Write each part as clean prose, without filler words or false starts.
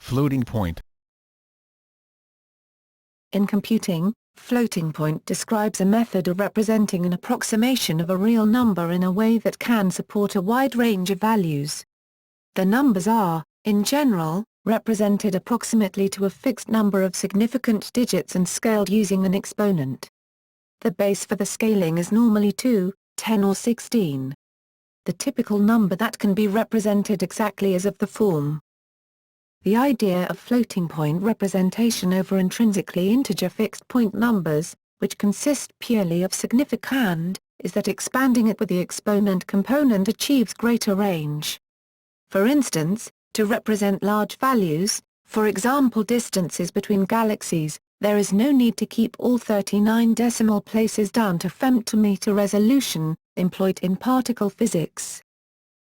Floating point. In computing, floating point describes a method of representing an approximation of a real number in a way that can support a wide range of values. The numbers are, in general, represented approximately to a fixed number of significant digits and scaled using an exponent. The base for the scaling is normally 2, 10 or 16. The typical number that can be represented exactly is of the form. The idea of floating point representation over intrinsically integer fixed point numbers, which consist purely of significand, is that expanding it with the exponent component achieves greater range. For instance, to represent large values, for example distances between galaxies, there is no need to keep all 39 decimal places down to femtometer resolution, employed in particle physics.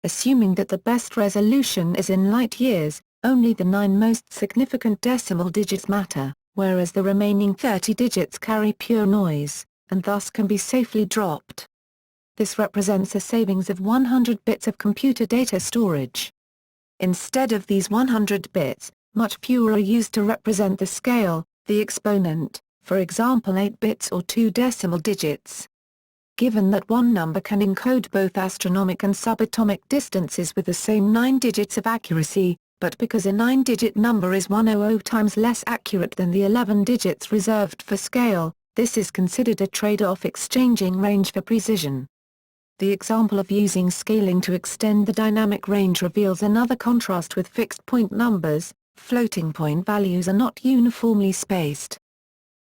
Assuming that the best resolution is in light years, only the 9 most significant decimal digits matter, whereas the remaining 30 digits carry pure noise, and thus can be safely dropped. This represents a savings of 100 bits of computer data storage. Instead of these 100 bits, much fewer are used to represent the scale, the exponent, for example 8 bits or 2 decimal digits. Given that one number can encode both astronomic and subatomic distances with the same 9 digits of accuracy, but because a 9-digit number is 100 times less accurate than the 11 digits reserved for scale, this is considered a trade-off exchanging range for precision. The example of using scaling to extend the dynamic range reveals another contrast with fixed point numbers. Floating point values are not uniformly spaced.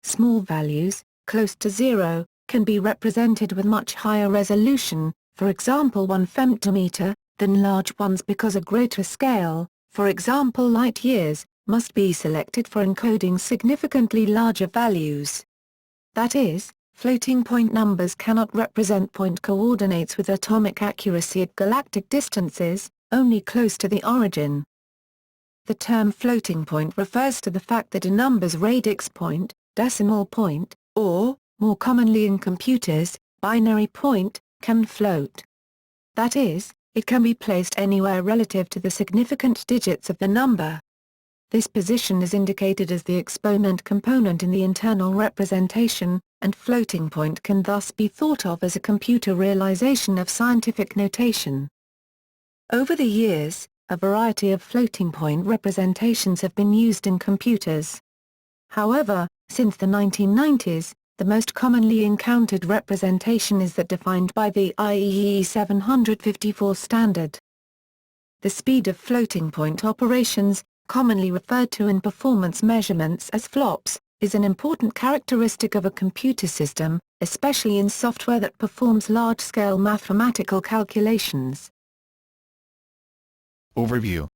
Small values, close to 0, can be represented with much higher resolution, for example 1 femtometer, than large ones because a greater scale, for example light years, must be selected for encoding significantly larger values. That is, floating point numbers cannot represent point coordinates with atomic accuracy at galactic distances, only close to the origin. The term floating point refers to the fact that a number's radix point, decimal point, or, more commonly in computers, binary point, can float. That is, it can be placed anywhere relative to the significant digits of the number. This position is indicated as the exponent component in the internal representation, and floating point can thus be thought of as a computer realization of scientific notation. Over the years, a variety of floating point representations have been used in computers. However, since the 1990s, the most commonly encountered representation is that defined by the IEEE 754 standard. The speed of floating point operations, commonly referred to in performance measurements as flops, is an important characteristic of a computer system, especially in software that performs large-scale mathematical calculations. Overview.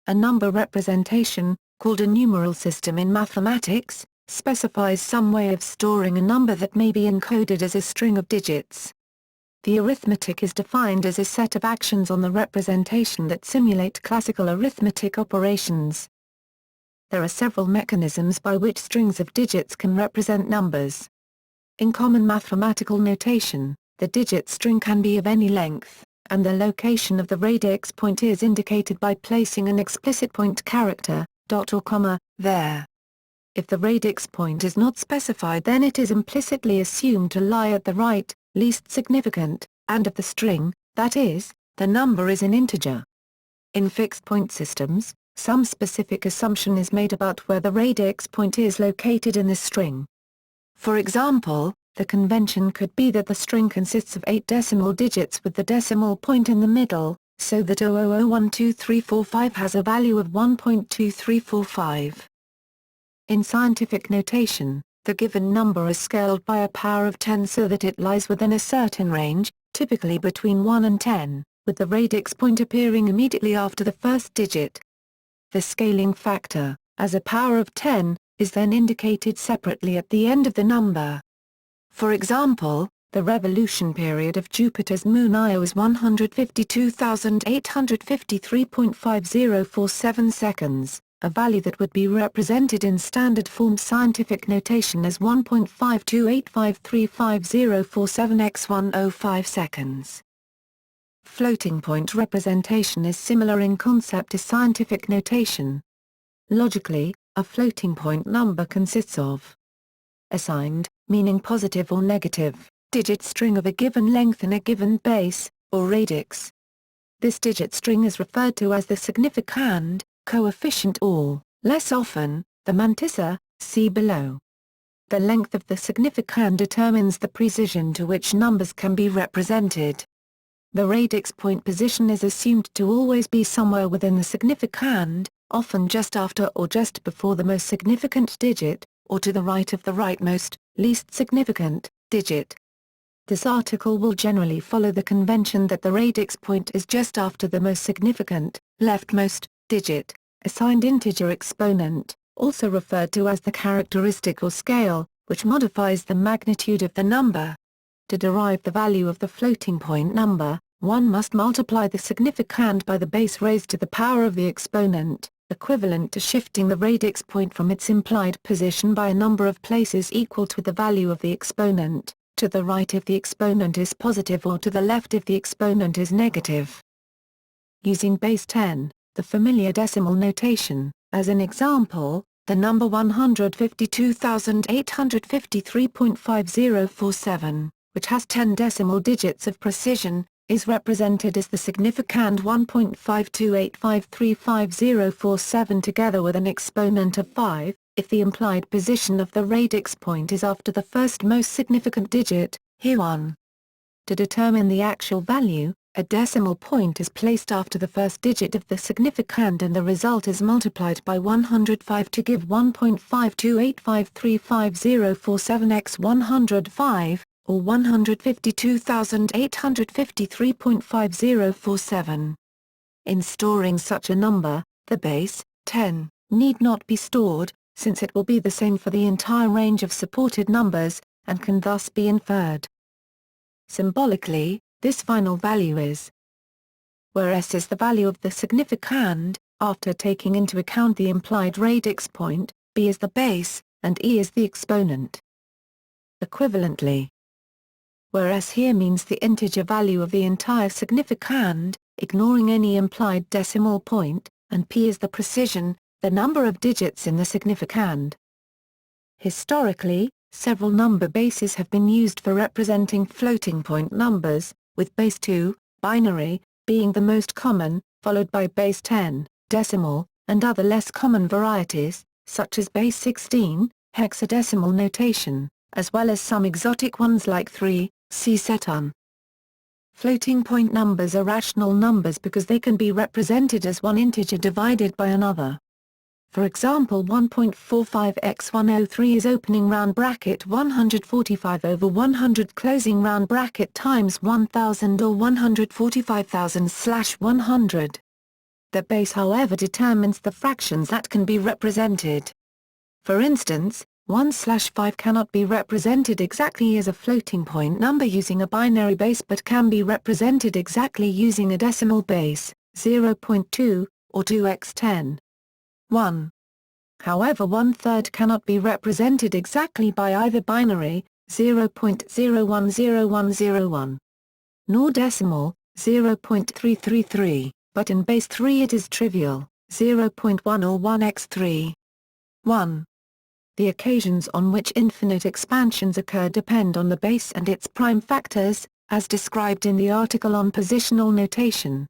A number representation, called a numeral system in mathematics, specifies some way of storing a number that may be encoded as a string of digits. The arithmetic is defined as a set of actions on the representation that simulate classical arithmetic operations. There are several mechanisms by which strings of digits can represent numbers. In common mathematical notation, the digit string can be of any length, and the location of the radix point is indicated by placing an explicit point character, dot or comma, there. If the radix point is not specified, then it is implicitly assumed to lie at the right, least significant, end of the string, that is, the number is an integer. In fixed-point systems, some specific assumption is made about where the radix point is located in the string. For example, the convention could be that the string consists of 8 decimal digits with the decimal point in the middle, so that 000123455 has a value of 1.2345. In scientific notation, the given number is scaled by a power of 10 so that it lies within a certain range, typically between 1 and 10, with the radix point appearing immediately after the first digit. The scaling factor, as a power of 10, is then indicated separately at the end of the number. For example, the revolution period of Jupiter's moon Io is 152,853.5047 seconds, a value that would be represented in standard form scientific notation as 1.528535047 x 105 seconds. floating point representation is similar in concept to scientific notation. Logically, a floating point number consists of a signed, meaning positive or negative, digit string of a given length in a given base, or radix. This digit string is referred to as the significand, coefficient or, less often, the mantissa, see below. The length of the significand determines the precision to which numbers can be represented. The radix point position is assumed to always be somewhere within the significand, often just after or just before the most significant digit, or to the right of the rightmost, least significant, digit. This article will generally follow the convention that the radix point is just after the most significant, leftmost, digit. A signed integer exponent, also referred to as the characteristic or scale, which modifies the magnitude of the number. To derive the value of the floating point number, one must multiply the significand by the base raised to the power of the exponent, equivalent to shifting the radix point from its implied position by a number of places equal to the value of the exponent, to the right if the exponent is positive or to the left if the exponent is negative. Using base 10, the familiar decimal notation, as an example, the number 152,853.5047, which has 10 decimal digits of precision, is represented as the significand 1.528535047 together with an exponent of 5, if the implied position of the radix point is after the first most significant digit, here 1. To determine the actual value, a decimal point is placed after the first digit of the significand and the result is multiplied by 105 to give 1.528535047 x 105, or 152,853.5047. In storing such a number, the base, 10, need not be stored, since it will be the same for the entire range of supported numbers, and can thus be inferred. Symbolically, this final value is where S is the value of the significand, after taking into account the implied radix point, B is the base, and E is the exponent. Equivalently, where S here means the integer value of the entire significand, ignoring any implied decimal point, and P is the precision, the number of digits in the significand. Historically, several number bases have been used for representing floating point numbers, with base 2, binary, being the most common, followed by base 10, decimal, and other less common varieties, such as base 16, hexadecimal notation, as well as some exotic ones like 3, see seton. Floating point numbers are rational numbers because they can be represented as one integer divided by another. For example, 1.45x103 is opening round bracket 145 over 100 closing round bracket times 1000 or 145,000/100. The base however determines the fractions that can be represented. For instance, 1/5 cannot be represented exactly as a floating point number using a binary base but can be represented exactly using a decimal base, 0.2, or 2x10. 1. However, 1/3 cannot be represented exactly by either binary, 0.010101, nor decimal, 0.333, but in base 3 it is trivial, 0.1 or 1x3. 1. The occasions on which infinite expansions occur depend on the base and its prime factors, as described in the article on positional notation.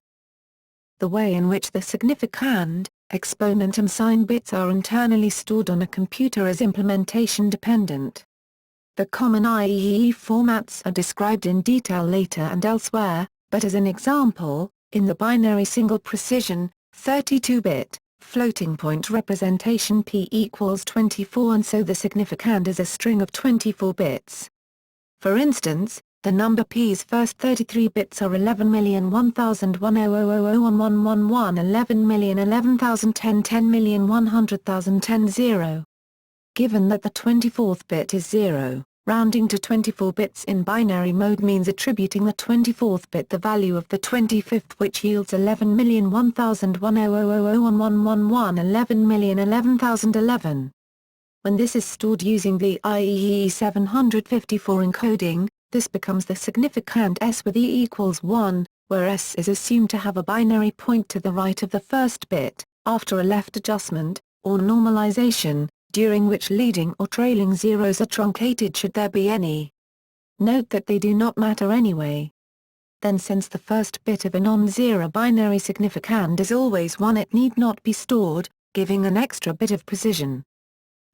The way in which the significand, exponent and sign bits are internally stored on a computer is implementation dependent. The common IEEE formats are described in detail later and elsewhere, but as an example, in the binary single precision, 32-bit, floating point representation P equals 24 and so the significand is a string of 24 bits. For instance, the number P's first 33 bits are 11,001,000,111,111, 11,011,010, 10,100,010, 0. Given that the 24th bit is 0, rounding to 24 bits in binary mode means attributing the 24th bit the value of the 25th, which yields 11,001,000,111, 11,011,011. When this is stored using the IEEE 754 encoding, this becomes the significand S with E equals 1, where s is assumed to have a binary point to the right of the first bit, after a left adjustment, or normalization, during which leading or trailing zeros are truncated should there be any. Note that they do not matter anyway. Then since the first bit of a non-zero binary significand is always 1, it need not be stored, giving an extra bit of precision.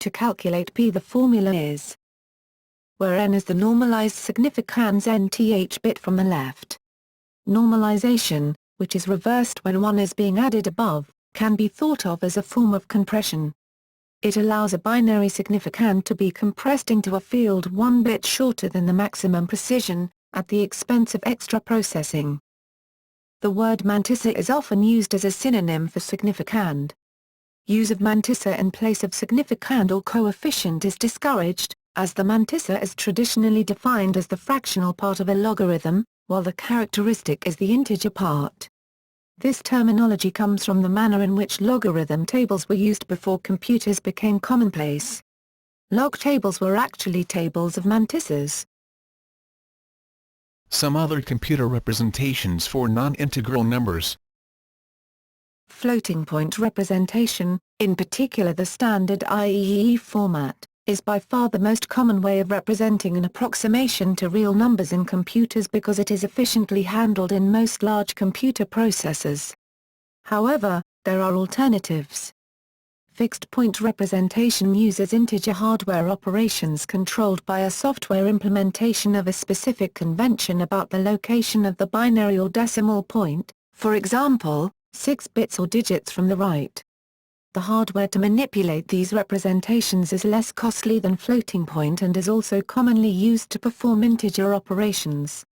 To calculate p, the formula is where n is the normalized significand's nth bit from the left. Normalization, which is reversed when 1 is being added above, can be thought of as a form of compression. It allows a binary significand to be compressed into a field 1 bit shorter than the maximum precision, at the expense of extra processing. The word mantissa is often used as a synonym for significand. Use of mantissa in place of significand or coefficient is discouraged, as the mantissa is traditionally defined as the fractional part of a logarithm, while the characteristic is the integer part. This terminology comes from the manner in which logarithm tables were used before computers became commonplace. Log tables were actually tables of mantissas. Some other computer representations for non-integral numbers. Floating point representation, in particular the standard IEEE format, is by far the most common way of representing an approximation to real numbers in computers because it is efficiently handled in most large computer processors. However, there are alternatives. Fixed point representation uses integer hardware operations controlled by a software implementation of a specific convention about the location of the binary or decimal point, for example, 6 bits or digits from the right. The hardware to manipulate these representations is less costly than floating point and is also commonly used to perform integer operations.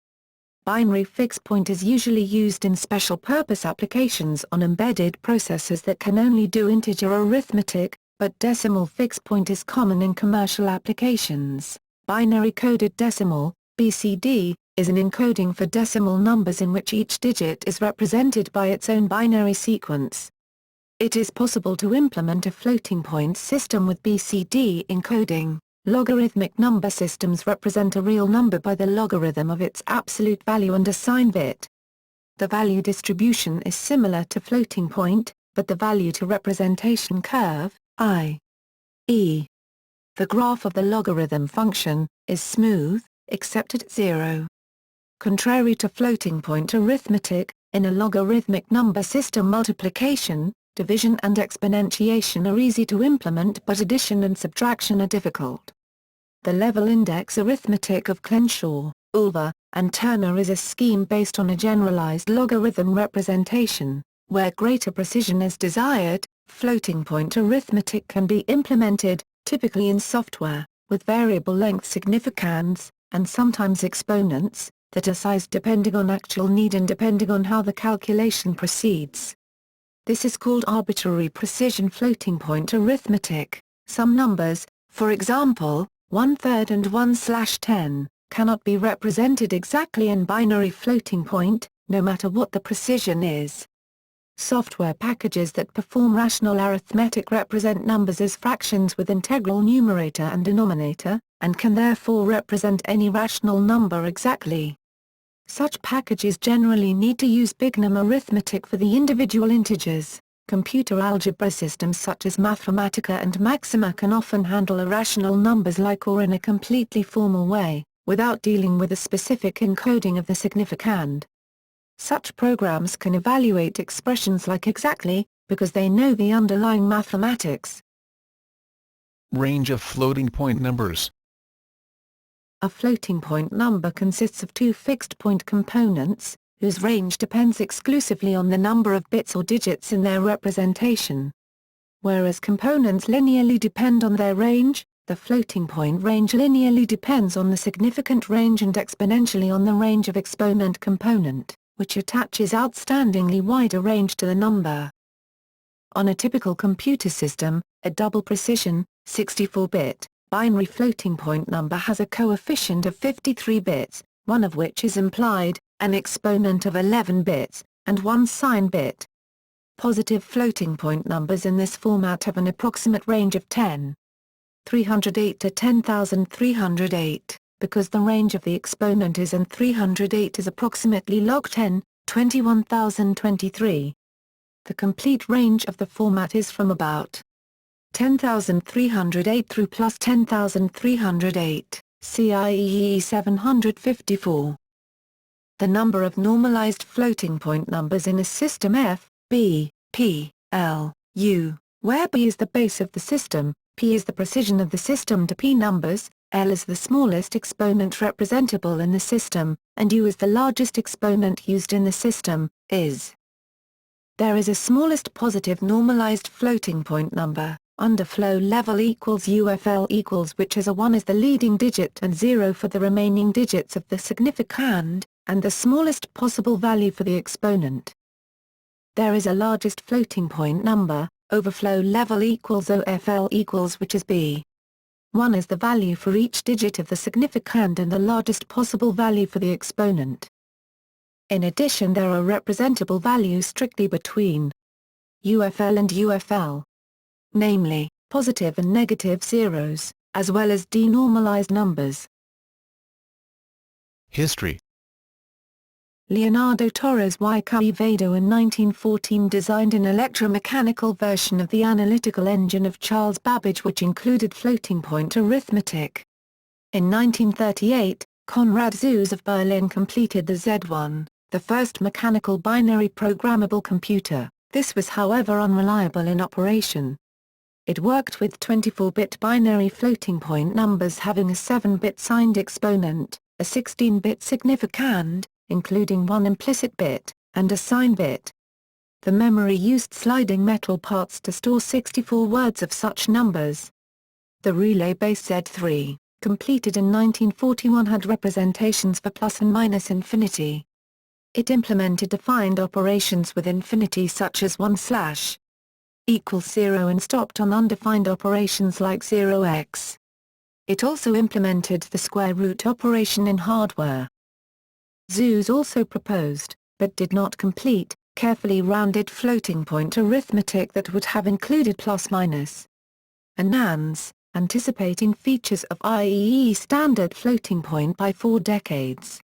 Binary fixed point is usually used in special-purpose applications on embedded processors that can only do integer arithmetic, but decimal fixed point is common in commercial applications. Binary coded decimal, BCD, is an encoding for decimal numbers in which each digit is represented by its own binary sequence. It is possible to implement a floating point system with BCD encoding. Logarithmic number systems represent a real number by the logarithm of its absolute value and a sign bit. The value distribution is similar to floating point, but the value to representation curve, i.e. the graph of the logarithm function, is smooth, except at 0. Contrary to floating point arithmetic, in a logarithmic number system multiplication, division and exponentiation are easy to implement but addition and subtraction are difficult. The level index arithmetic of Crenshaw, Ulver, and Turner is a scheme based on a generalized logarithm representation, where greater precision is desired. Floating point arithmetic can be implemented, typically in software, with variable length significands, and sometimes exponents, that are sized depending on actual need and depending on how the calculation proceeds. This is called arbitrary precision floating point arithmetic. Some numbers, for example, 1/3 and 1/10, cannot be represented exactly in binary floating point, no matter what the precision is. Software packages that perform rational arithmetic represent numbers as fractions with integral numerator and denominator, and can therefore represent any rational number exactly. Such packages generally need to use bignum arithmetic for the individual integers. Computer algebra systems such as Mathematica and Maxima can often handle irrational numbers like or in a completely formal way, without dealing with the specific encoding of the significand. Such programs can evaluate expressions like exactly, because they know the underlying mathematics. Range of floating point numbers. A floating point number consists of two fixed point components, whose range depends exclusively on the number of bits or digits in their representation. Whereas components linearly depend on their range, the floating point range linearly depends on the significant range and exponentially on the range of exponent component, which attaches outstandingly wider range to the number. On a typical computer system, a double precision, 64-bit, binary floating point number has a coefficient of 53 bits, one of which is implied, an exponent of 11 bits, and one sign bit. Positive floating point numbers in this format have an approximate range of 10,308 to 10,308, because the range of the exponent is and 308 is approximately log 10, 21,023. The complete range of the format is from about 10,308 through plus 10,308, CIEE 754. The number of normalized floating point numbers in a system F, B, P, L, U, where B is the base of the system, P is the precision of the system to P numbers, L is the smallest exponent representable in the system, and U is the largest exponent used in the system, is. There is a smallest positive normalized floating point number, underflow level equals UFL equals which has a 1 as the leading digit and 0 for the remaining digits of the significand, and the smallest possible value for the exponent. There is a largest floating point number, overflow level equals OFL equals which is B. 1 is the value for each digit of the significand and the largest possible value for the exponent. In addition, there are representable values strictly between UFL and UFL, namely, positive and negative zeros, as well as denormalized numbers. History. Leonardo Torres y Quevedo in 1914 designed an electromechanical version of the analytical engine of Charles Babbage which included floating-point arithmetic. In 1938, Konrad Zuse of Berlin completed the Z1, the first mechanical binary programmable computer. This was however unreliable in operation. It worked with 24-bit binary floating-point numbers having a 7-bit signed exponent, a 16-bit significand, including one implicit bit, and a sign bit. The memory used sliding metal parts to store 64 words of such numbers. The relay-based Z3, completed in 1941, had representations for plus and minus infinity. It implemented defined operations with infinity such as 1/ equals 0 and stopped on undefined operations like 0x. It also implemented the square root operation in hardware. Zuse also proposed, but did not complete, carefully rounded floating-point arithmetic that would have included plus-minus and nans, anticipating features of IEEE standard floating-point by 4 decades.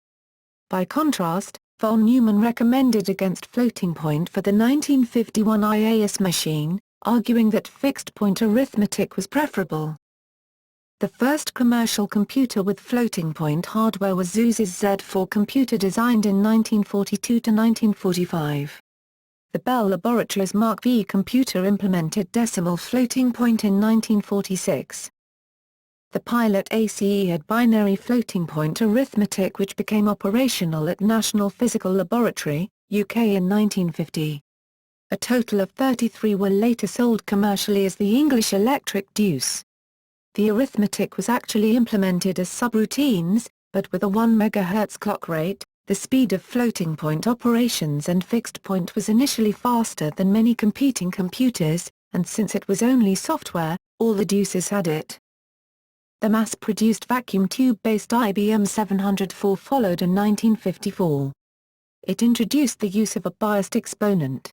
By contrast, von Neumann recommended against floating-point for the 1951 IAS machine, arguing that fixed-point arithmetic was preferable. The first commercial computer with floating-point hardware was Zuse's Z4 computer designed in 1942 to 1945. The Bell Laboratories Mark V computer implemented decimal floating-point in 1946. The Pilot ACE had binary floating-point arithmetic which became operational at National Physical Laboratory, UK in 1950. A total of 33 were later sold commercially as the English Electric Deuce. The arithmetic was actually implemented as subroutines, but with a 1 MHz clock rate, the speed of floating-point operations and fixed-point was initially faster than many competing computers, and since it was only software, all the deuces had it. The mass-produced vacuum tube-based IBM 704 followed in 1954. It introduced the use of a biased exponent.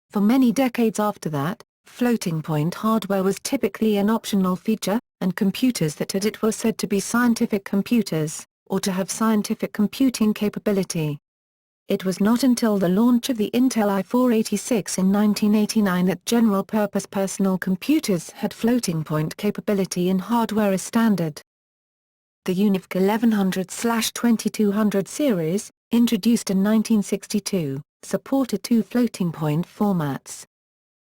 For many decades after that, floating-point hardware was typically an optional feature, and computers that had it were said to be scientific computers, or to have scientific computing capability. It was not until the launch of the Intel i486 in 1989 that general-purpose personal computers had floating-point capability in hardware as standard. The UNIVC 1100/2200 series, introduced in 1962, supported 2 floating-point formats.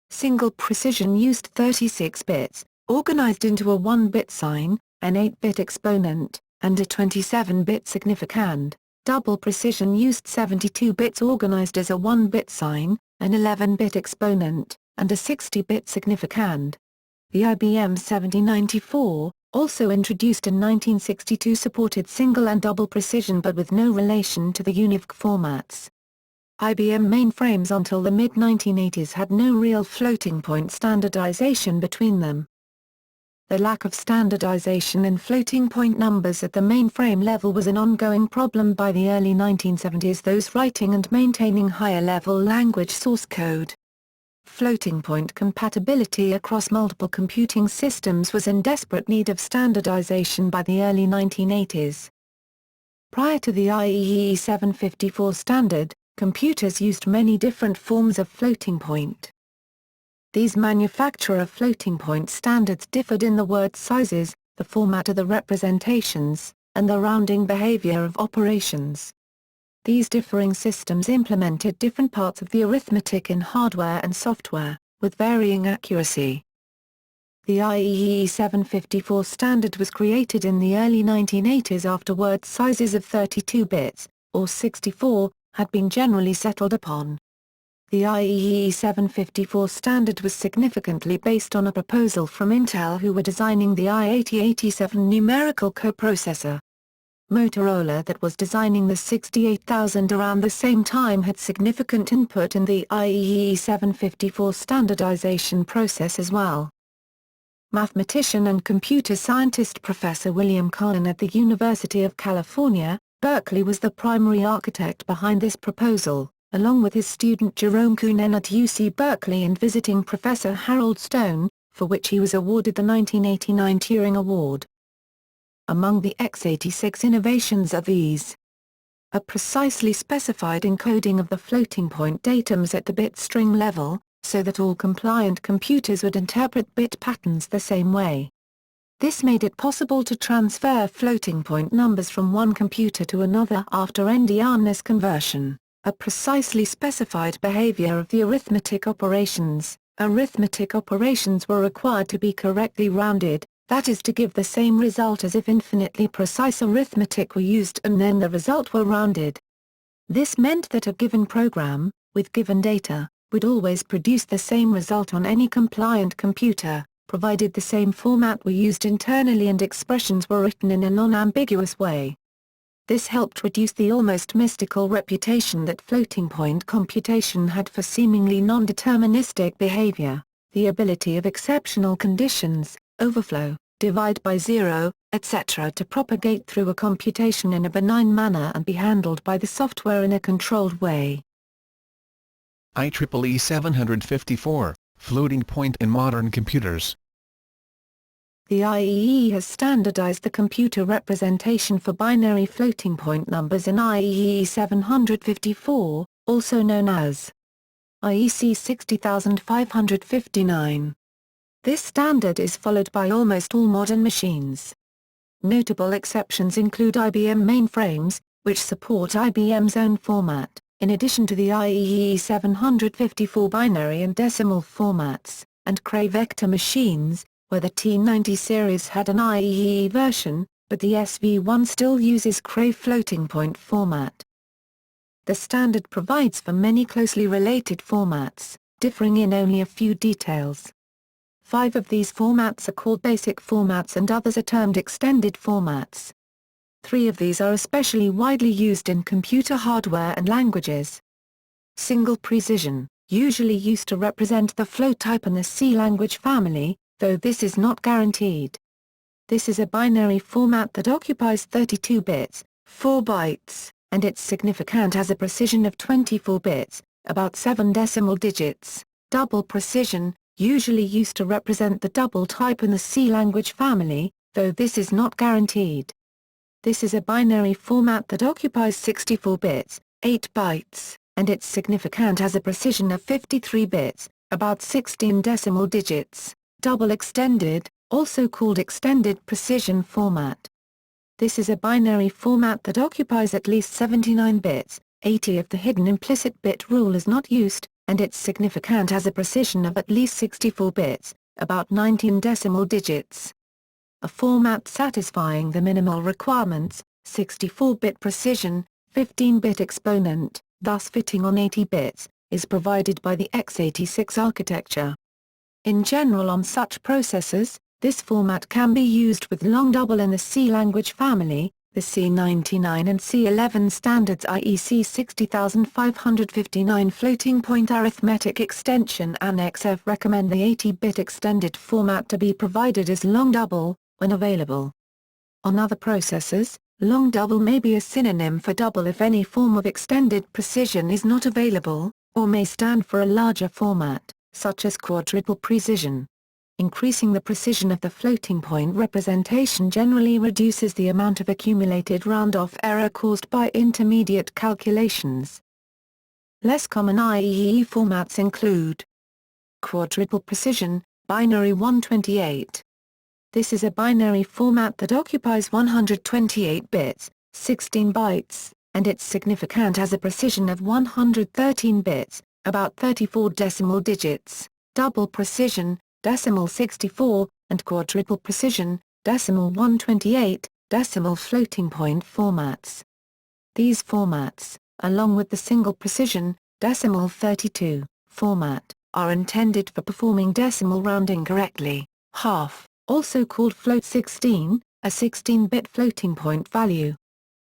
Single precision used 36 bits, organized into a 1-bit sign, an 8-bit exponent, and a 27-bit significand. Double precision used 72 bits organized as a 1-bit sign, an 11-bit exponent, and a 60-bit significand. The IBM 7094, also introduced in 1962, supported single and double precision but with no relation to the UNIVC formats. IBM mainframes until the mid-1980s had no real floating-point standardization between them. The lack of standardization in floating-point numbers at the mainframe level was an ongoing problem by the early 1970s, those writing and maintaining higher-level language source code. Floating-point compatibility across multiple computing systems was in desperate need of standardization by the early 1980s. Prior to the IEEE 754 standard, computers used many different forms of floating point. These manufacturer floating point standards differed in the word sizes, the format of the representations, and the rounding behavior of operations. These differing systems implemented different parts of the arithmetic in hardware and software, with varying accuracy. The IEEE 754 standard was created in the early 1980s after word sizes of 32 bits, or 64, had been generally settled upon. The IEEE 754 standard was significantly based on a proposal from Intel, who were designing the i-8087 numerical coprocessor. Motorola, that was designing the 68000 around the same time, had significant input in the IEEE 754 standardization process as well. Mathematician and computer scientist Professor William Kahn at the University of California, Berkeley was the primary architect behind this proposal, along with his student Jerome Koonin at UC Berkeley and visiting Professor Harold Stone, for which he was awarded the 1989 Turing Award. Among the x86 innovations are these: a precisely specified encoding of the floating point datums at the bit string level, so that all compliant computers would interpret bit patterns the same way. This made it possible to transfer floating point numbers from one computer to another after endianness conversion. A precisely specified behavior of the arithmetic operations. Arithmetic operations were required to be correctly rounded, that is to give the same result as if infinitely precise arithmetic were used and then the result were rounded. This meant that a given program, with given data, would always produce the same result on any compliant computer, provided the same format were used internally and expressions were written in a non-ambiguous way. This helped reduce the almost mystical reputation that floating point computation had for seemingly non-deterministic behavior, the ability of exceptional conditions, overflow, divide by zero, etc. to propagate through a computation in a benign manner and be handled by the software in a controlled way. IEEE 754, floating point in modern computers. The IEEE has standardized the computer representation for binary floating point numbers in IEEE 754, also known as IEC 60559. This standard is followed by almost all modern machines. Notable exceptions include IBM mainframes, which support IBM's own format, in addition to the IEEE 754 binary and decimal formats, and Cray vector machines, where the T90 series had an IEEE version, but the SV1 still uses Cray floating point format. The standard provides for many closely related formats, differing in only a few details. 5 of these formats are called basic formats and others are termed extended formats. 3 of these are especially widely used in computer hardware and languages. Single precision, usually used to represent the float type in the C language family, though this is not guaranteed. This is a binary format that occupies 32 bits, 4 bytes, and it's significant has a precision of 24 bits, about 7 decimal digits. Double precision, usually used to represent the double type in the C language family, though this is not guaranteed. This is a binary format that occupies 64 bits, 8 bytes, and it's significant has a precision of 53 bits, about 16 decimal digits. Double extended, also called extended precision format. This is a binary format that occupies at least 79 bits, 80 if the hidden implicit bit rule is not used, and it's significant has a precision of at least 64 bits, about 19 decimal digits. A format satisfying the minimal requirements, 64-bit precision, 15-bit exponent, thus fitting on 80 bits, is provided by the x86 architecture. In general on such processors, this format can be used with long double in the C language family, the C99 and C11 standards IEC 60559 floating point arithmetic extension Annex F recommend the 80-bit extended format to be provided as long double, when available. On other processors, long double may be a synonym for double if any form of extended precision is not available, or may stand for a larger format, such as quadruple precision. Increasing the precision of the floating point representation generally reduces the amount of accumulated round-off error caused by intermediate calculations. Less common IEEE formats include quadruple precision, binary 128. This is a binary format that occupies 128 bits, 16 bytes, and its significand has a precision of 113 bits, about 34 decimal digits, double precision, decimal 64, and quadruple precision, decimal 128, decimal floating point formats. These formats, along with the single precision, decimal 32, format, are intended for performing decimal rounding correctly. Half, also called float 16, a 16-bit floating point value.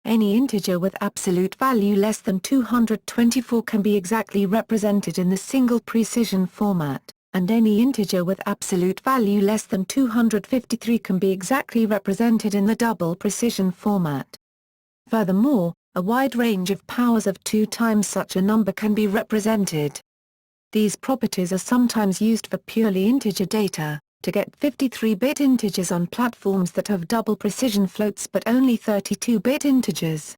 Any integer with absolute value less than 224 can be exactly represented in the single precision format, and any integer with absolute value less than 253 can be exactly represented in the double precision format. Furthermore, a wide range of powers of 2 times such a number can be represented. These properties are sometimes used for purely integer data, to get 53-bit integers on platforms that have double precision floats but only 32-bit integers.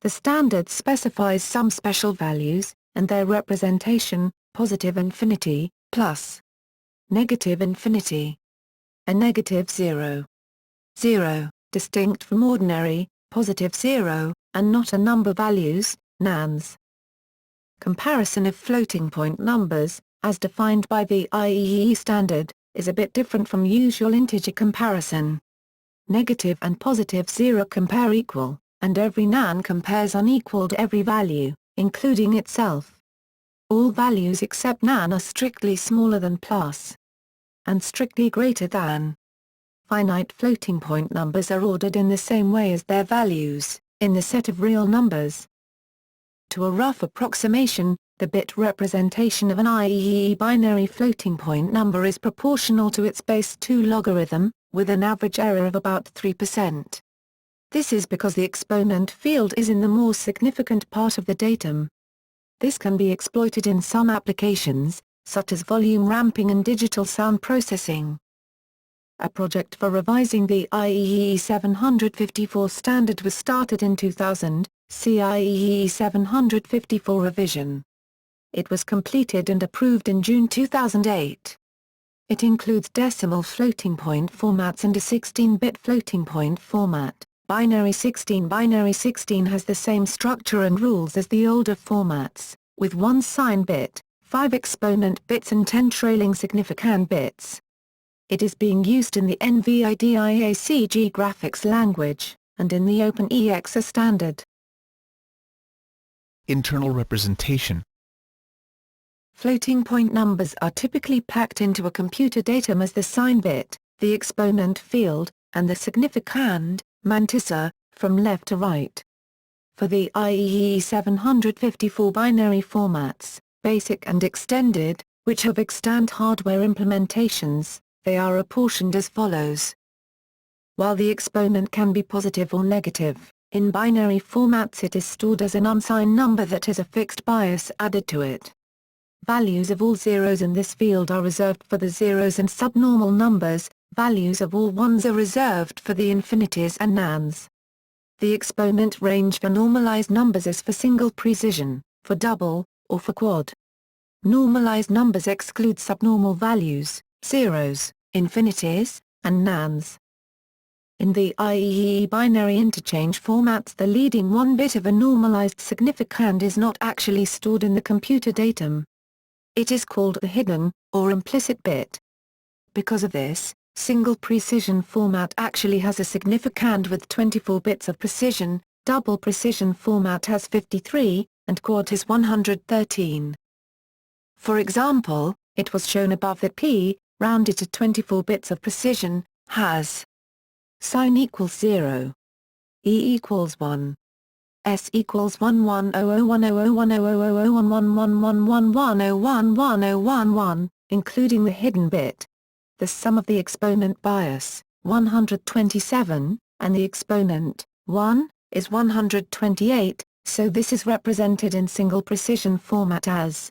The standard specifies some special values, and their representation, positive infinity, plus negative infinity, a negative 0. 0, distinct from ordinary, positive 0, and not a number values, nans. Comparison of floating point numbers, as defined by the IEEE standard, is a bit different from usual integer comparison. Negative and positive 0 compare equal, and every nan compares unequaled every value, including itself. All values except nan are strictly smaller than plus, and strictly greater than. Finite floating point numbers are ordered in the same way as their values, in the set of real numbers. To a rough approximation, the bit representation of an IEEE binary floating point number is proportional to its base 2 logarithm, with an average error of about 3%. This is because the exponent field is in the more significant part of the datum. This can be exploited in some applications, such as volume ramping and digital sound processing. A project for revising the IEEE 754 standard was started in 2000, see IEEE 754 revision. It was completed and approved in June 2008. It includes decimal floating point formats and a 16-bit floating point format. Binary 16 has the same structure and rules as the older formats, with 1 sign bit, 5 exponent bits and 10 trailing significand bits. It is being used in the NVIDIA graphics language, and in the OpenEXA standard. Internal representation. Floating point numbers are typically packed into a computer datum as the sign bit, the exponent field, and the significand, mantissa, from left to right. For the IEEE 754 binary formats, basic and extended, which have extant hardware implementations, they are apportioned as follows. While the exponent can be positive or negative, in binary formats it is stored as an unsigned number that has a fixed bias added to it. Values of all zeros in this field are reserved for the zeros and subnormal numbers, values of all ones are reserved for the infinities and nans. The exponent range for normalized numbers is for single precision, for double, or for quad. Normalized numbers exclude subnormal values, zeros, infinities, and nans. In the IEEE binary interchange formats, the leading 1 bit of a normalized significand is not actually stored in the computer datum. It is called the hidden, or implicit bit. Because of this, single precision format actually has a significand with 24 bits of precision, double precision format has 53, and quad has 113. For example, it was shown above that p, rounded to 24 bits of precision, has sign equals 0, e equals 1, s equals 11001010101111111111, including the hidden bit. The sum of the exponent bias, 127, and the exponent, 1, is 128, so this is represented in single precision format as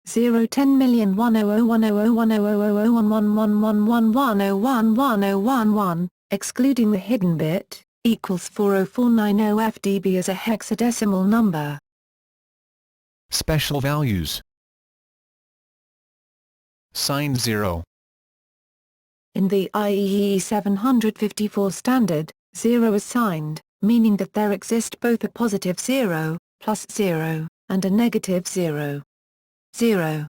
010,100,100,1111111111111, excluding the hidden bit, equals 40490 FDB as a hexadecimal number. Special values. Signed 0. In the IEEE 754 standard, 0 is signed, meaning that there exist both a positive 0, plus 0, and a negative 0. 0.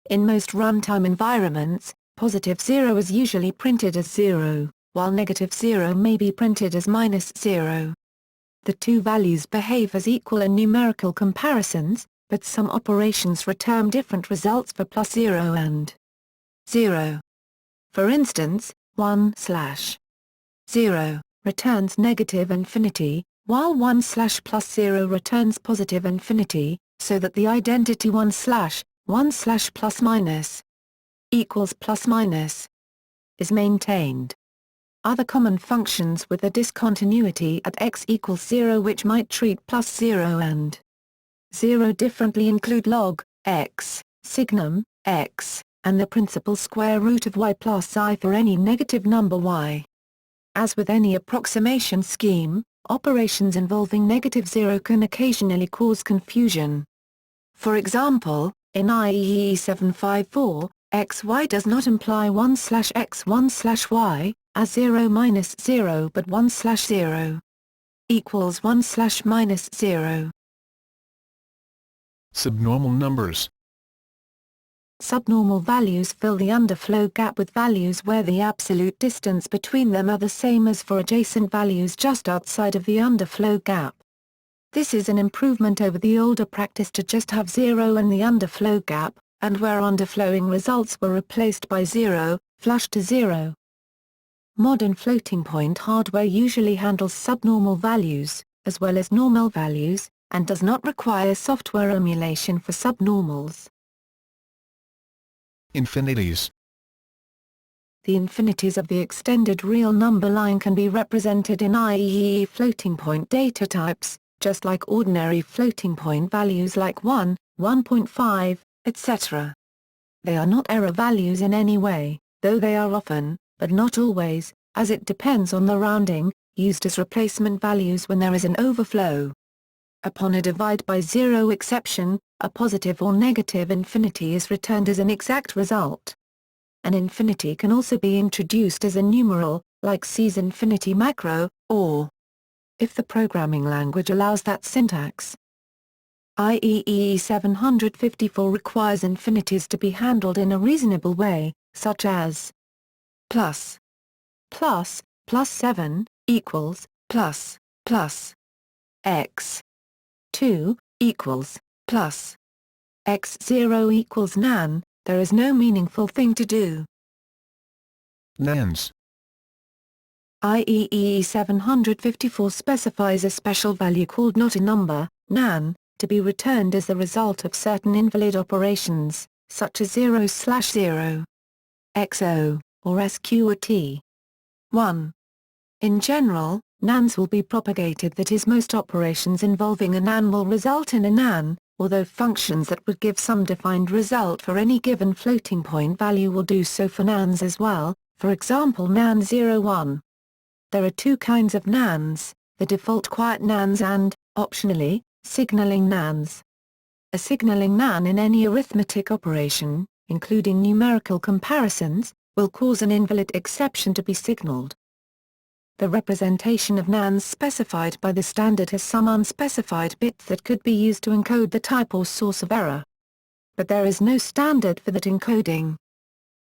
In most runtime environments, positive 0 is usually printed as 0, while negative 0 may be printed as minus 0. The two values behave as equal in numerical comparisons, but some operations return different results for plus 0 and 0. For instance, 1/0 returns negative infinity, while 1/+0 returns positive infinity, so that the identity 1/1/plus minus equals plus minus is maintained. Other common functions with a discontinuity at x equals 0 which might treat plus 0 and 0 differently include log x, signum x, and the principal square root of y plus I for any negative number y. As with any approximation scheme, operations involving negative 0 can occasionally cause confusion. For example, in IEEE 754, xy does not imply 1/x1/y, as 0-0 but 1/0 equals 1/-0. Subnormal numbers. Subnormal values fill the underflow gap with values where the absolute distance between them are the same as for adjacent values just outside of the underflow gap. This is an improvement over the older practice to just have 0 in the underflow gap, and where underflowing results were replaced by 0, flush to 0. Modern floating-point hardware usually handles subnormal values, as well as normal values, and does not require software emulation for subnormals. Infinities. The infinities of the extended real number line can be represented in IEEE floating-point data types, just like ordinary floating-point values like 1, 1.5, etc. They are not error values in any way, though they are often, but not always, as it depends on the rounding, used as replacement values when there is an overflow. Upon a divide by 0 exception, a positive or negative infinity is returned as an exact result. An infinity can also be introduced as a numeral, like C's infinity macro, or if the programming language allows that syntax. IEEE 754 requires infinities to be handled in a reasonable way, such as plus 7 equals plus x 2 equals plus x0 equals nan. There is no meaningful thing to do. Nans. IEEE 754 specifies a special value called not a number, nan, to be returned as the result of certain invalid operations, such as 0/0, xo, or sq or t. 1. In general, nans will be propagated, that is, most operations involving a nan will result in a nan, although functions that would give some defined result for any given floating point value will do so for nans as well, for example nan 01. There are two kinds of nans, the default quiet nans and, optionally, signaling nans. A signaling nan in any arithmetic operation, including numerical comparisons, will cause an invalid exception to be signaled. The representation of nans specified by the standard has some unspecified bits that could be used to encode the type or source of error. But there is no standard for that encoding.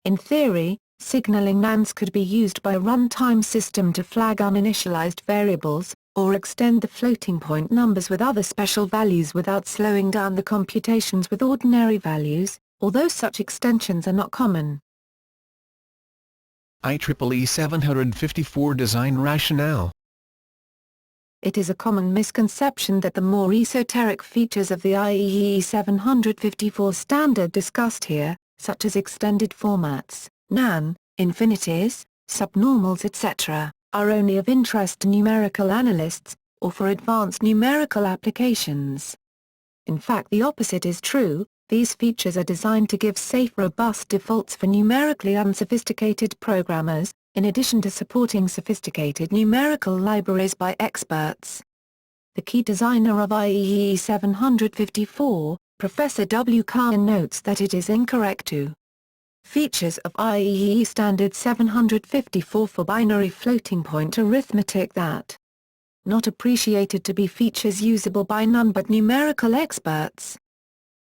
In theory, signaling nans could be used by a runtime system to flag uninitialized variables, or extend the floating point numbers with other special values without slowing down the computations with ordinary values, although such extensions are not common. IEEE 754 design rationale. It is a common misconception that the more esoteric features of the IEEE 754 standard discussed here, such as extended formats, nan, infinities, subnormals etc., are only of interest to numerical analysts, or for advanced numerical applications. In fact, the opposite is true. These features are designed to give safe, robust defaults for numerically unsophisticated programmers, in addition to supporting sophisticated numerical libraries by experts. The key designer of IEEE 754, Professor W. Kahn notes that it is incorrect to features of IEEE Standard 754 for binary floating-point arithmetic that not appreciated to be features usable by none but numerical experts.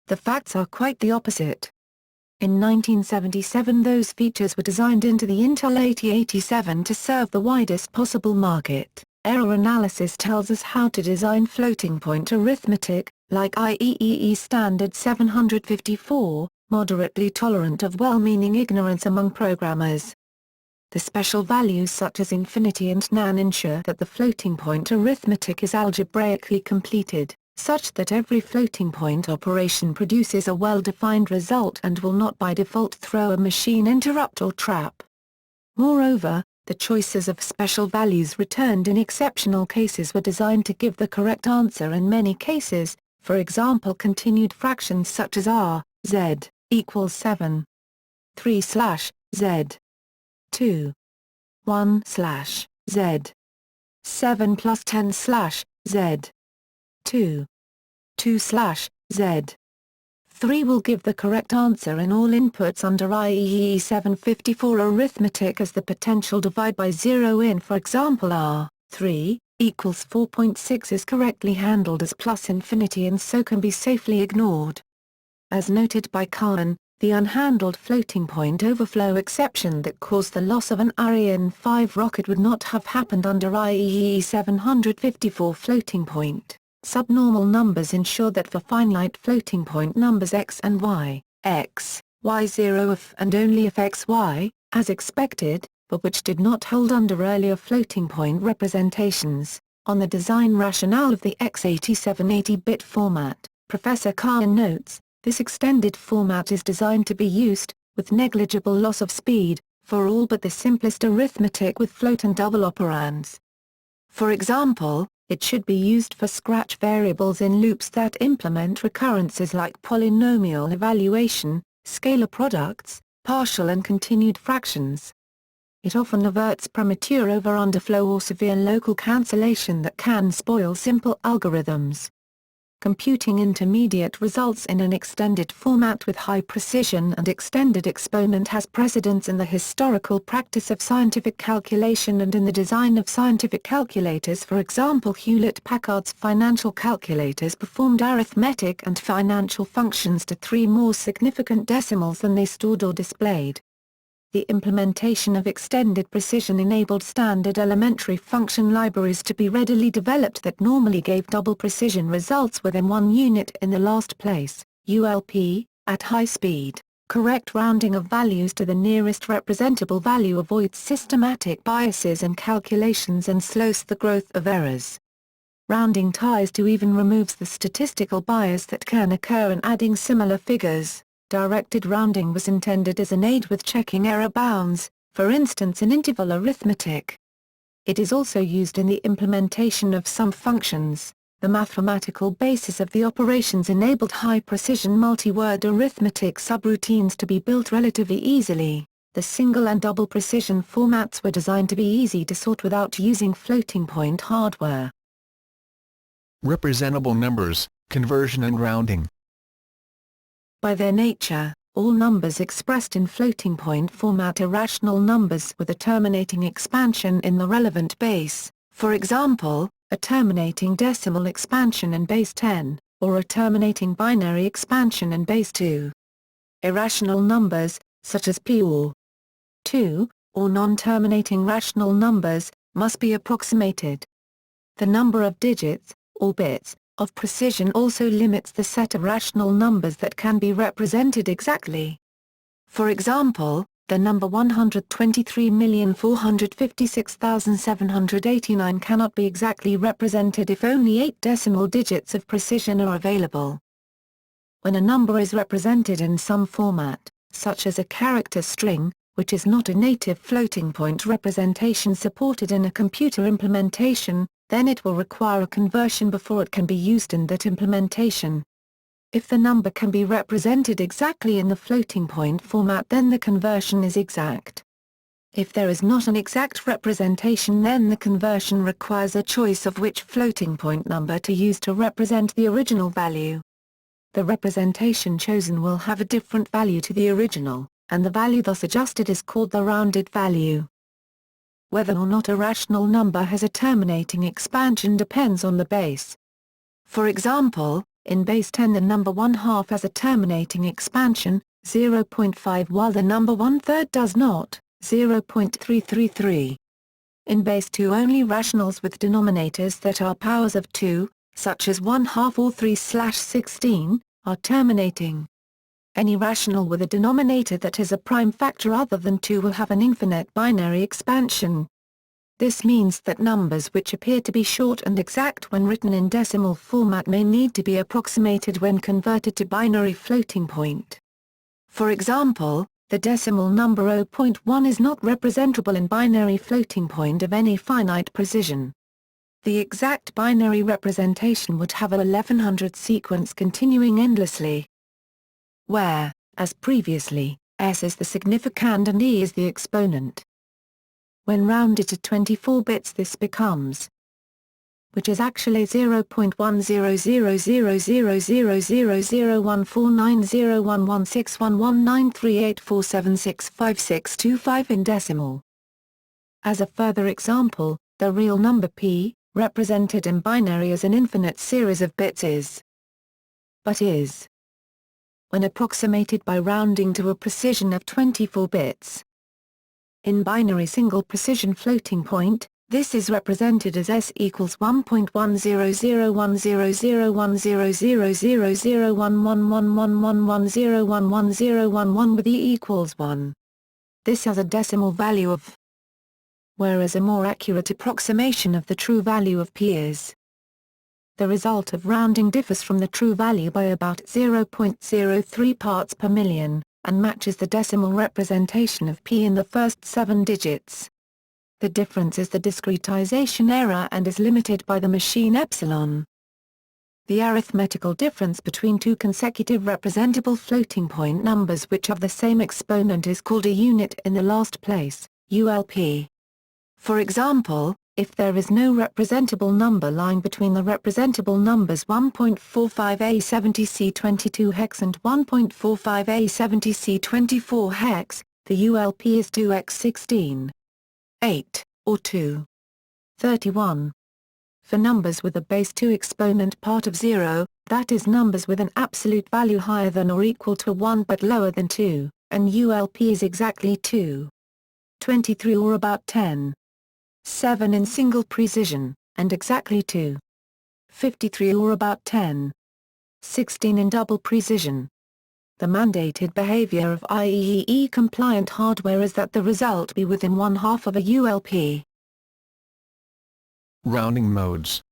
The facts are quite the opposite. In 1977 those features were designed into the Intel 8087 to serve the widest possible market. Error analysis tells us how to design floating-point arithmetic, like IEEE Standard 754, moderately tolerant of well-meaning ignorance among programmers. The special values such as infinity and nan ensure that the floating-point arithmetic is algebraically completed, such that every floating-point operation produces a well-defined result and will not by default throw a machine interrupt or trap. Moreover, the choices of special values returned in exceptional cases were designed to give the correct answer in many cases, for example continued fractions such as r, z, equals 7. 3/z. 2. 1/z. 7 plus 10/z. 2. 2/z. 3 will give the correct answer in all inputs under IEEE 754 arithmetic as the potential divide by 0 in for example r, 3, equals 4.6 is correctly handled as plus infinity and so can be safely ignored. As noted by Kahn, the unhandled floating-point overflow exception that caused the loss of an Ariane 5 rocket would not have happened under IEEE 754 floating-point. Subnormal numbers ensure that for finite floating-point numbers x and y, x, y0 if and only if x, y, as expected, but which did not hold under earlier floating-point representations. On the design rationale of the x87 80-bit format, Professor Kahn notes, this extended format is designed to be used, with negligible loss of speed, for all but the simplest arithmetic with float and double operands. For example, it should be used for scratch variables in loops that implement recurrences like polynomial evaluation, scalar products, partial and continued fractions. It often averts premature over-underflow or severe local cancellation that can spoil simple algorithms. Computing intermediate results in an extended format with high precision and extended exponent has precedence in the historical practice of scientific calculation and in the design of scientific calculators. For example, Hewlett-Packard's financial calculators performed arithmetic and financial functions to 3 more significant decimals than they stored or displayed. The implementation of extended precision enabled standard elementary function libraries to be readily developed that normally gave double precision results within 1 unit in the last place, ULP, at high speed. Correct rounding of values to the nearest representable value avoids systematic biases in calculations and slows the growth of errors. Rounding ties to even removes the statistical bias that can occur in adding similar figures. Directed rounding was intended as an aid with checking error bounds, for instance in interval arithmetic. It is also used in the implementation of some functions. The mathematical basis of the operations enabled high-precision multi-word arithmetic subroutines to be built relatively easily. The single and double precision formats were designed to be easy to sort without using floating-point hardware. Representable numbers, conversion and rounding. By their nature, all numbers expressed in floating-point format are rational numbers with a terminating expansion in the relevant base, for example, a terminating decimal expansion in base 10, or a terminating binary expansion in base 2. Irrational numbers, such as p or 2, or non-terminating rational numbers, must be approximated. The number of digits, or bits, of precision also limits the set of rational numbers that can be represented exactly. For example, the number 123,456,789 cannot be exactly represented if only 8 decimal digits of precision are available. When a number is represented in some format, such as a character string, which is not a native floating-point representation supported in a computer implementation, then it will require a conversion before it can be used in that implementation. If the number can be represented exactly in the floating-point format, then the conversion is exact. If there is not an exact representation, then the conversion requires a choice of which floating-point number to use to represent the original value. The representation chosen will have a different value to the original, and the value thus adjusted is called the rounded value. Whether or not a rational number has a terminating expansion depends on the base. For example, in base 10 the number 1/2 has a terminating expansion, 0.5, while the number 1/3 does not, 0.333. In base 2 only rationals with denominators that are powers of 2, such as 1/2 or 3/16, are terminating. Any rational with a denominator that has a prime factor other than 2 will have an infinite binary expansion. This means that numbers which appear to be short and exact when written in decimal format may need to be approximated when converted to binary floating point. For example, the decimal number 0.1 is not representable in binary floating point of any finite precision. The exact binary representation would have a 1100 sequence continuing endlessly, where, as previously, s is the significand and e is the exponent. When rounded to 24 bits this becomes, which is actually 0.1000000001490116113847655625 in decimal. As a further example, the real number p, represented in binary as an infinite series of bits is, but is, when approximated by rounding to a precision of 24 bits. In binary single precision floating point, this is represented as s equals 1.1001001000111111101111 with e equals 1. This has a decimal value of, whereas a more accurate approximation of the true value of p is. The result of rounding differs from the true value by about 0.03 parts per million, and matches the decimal representation of p in the first 7 digits. The difference is the discretization error and is limited by the machine epsilon. The arithmetical difference between two consecutive representable floating point numbers which have the same exponent is called a unit in the last place, ULP. For example, if there is no representable number lying between the representable numbers 1.45A70C22 hex and 1.45A70C24 hex, the ULP is 2x16, 8, or 2. 31. For numbers with a base 2 exponent part of 0, that is numbers with an absolute value higher than or equal to 1 but lower than 2, and ULP is exactly 2. 23 or about 10. 7 in single precision, and exactly 2. 53 or about 10. 16 in double precision. The mandated behavior of IEEE-compliant hardware is that the result be within 1/2 of a ULP. Rounding modes.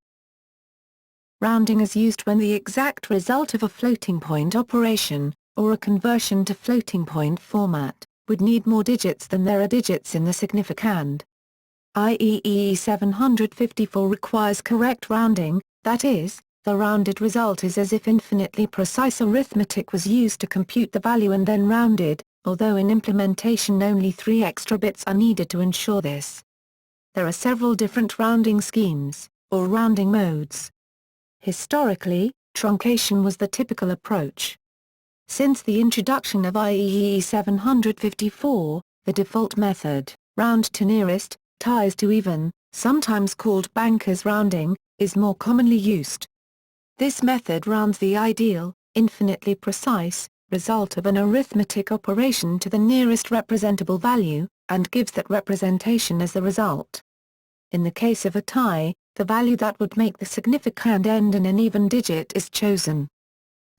Rounding is used when the exact result of a floating point operation, or a conversion to floating point format, would need more digits than there are digits in the significand. IEEE 754 requires correct rounding, that is, the rounded result is as if infinitely precise arithmetic was used to compute the value and then rounded, although in implementation only 3 extra bits are needed to ensure this. There are several different rounding schemes, or rounding modes. Historically, truncation was the typical approach. Since the introduction of IEEE 754, the default method, round to nearest, ties to even, sometimes called banker's rounding, is more commonly used. This method rounds the ideal, infinitely precise, result of an arithmetic operation to the nearest representable value, and gives that representation as the result. In the case of a tie, the value that would make the significand end in an even digit is chosen.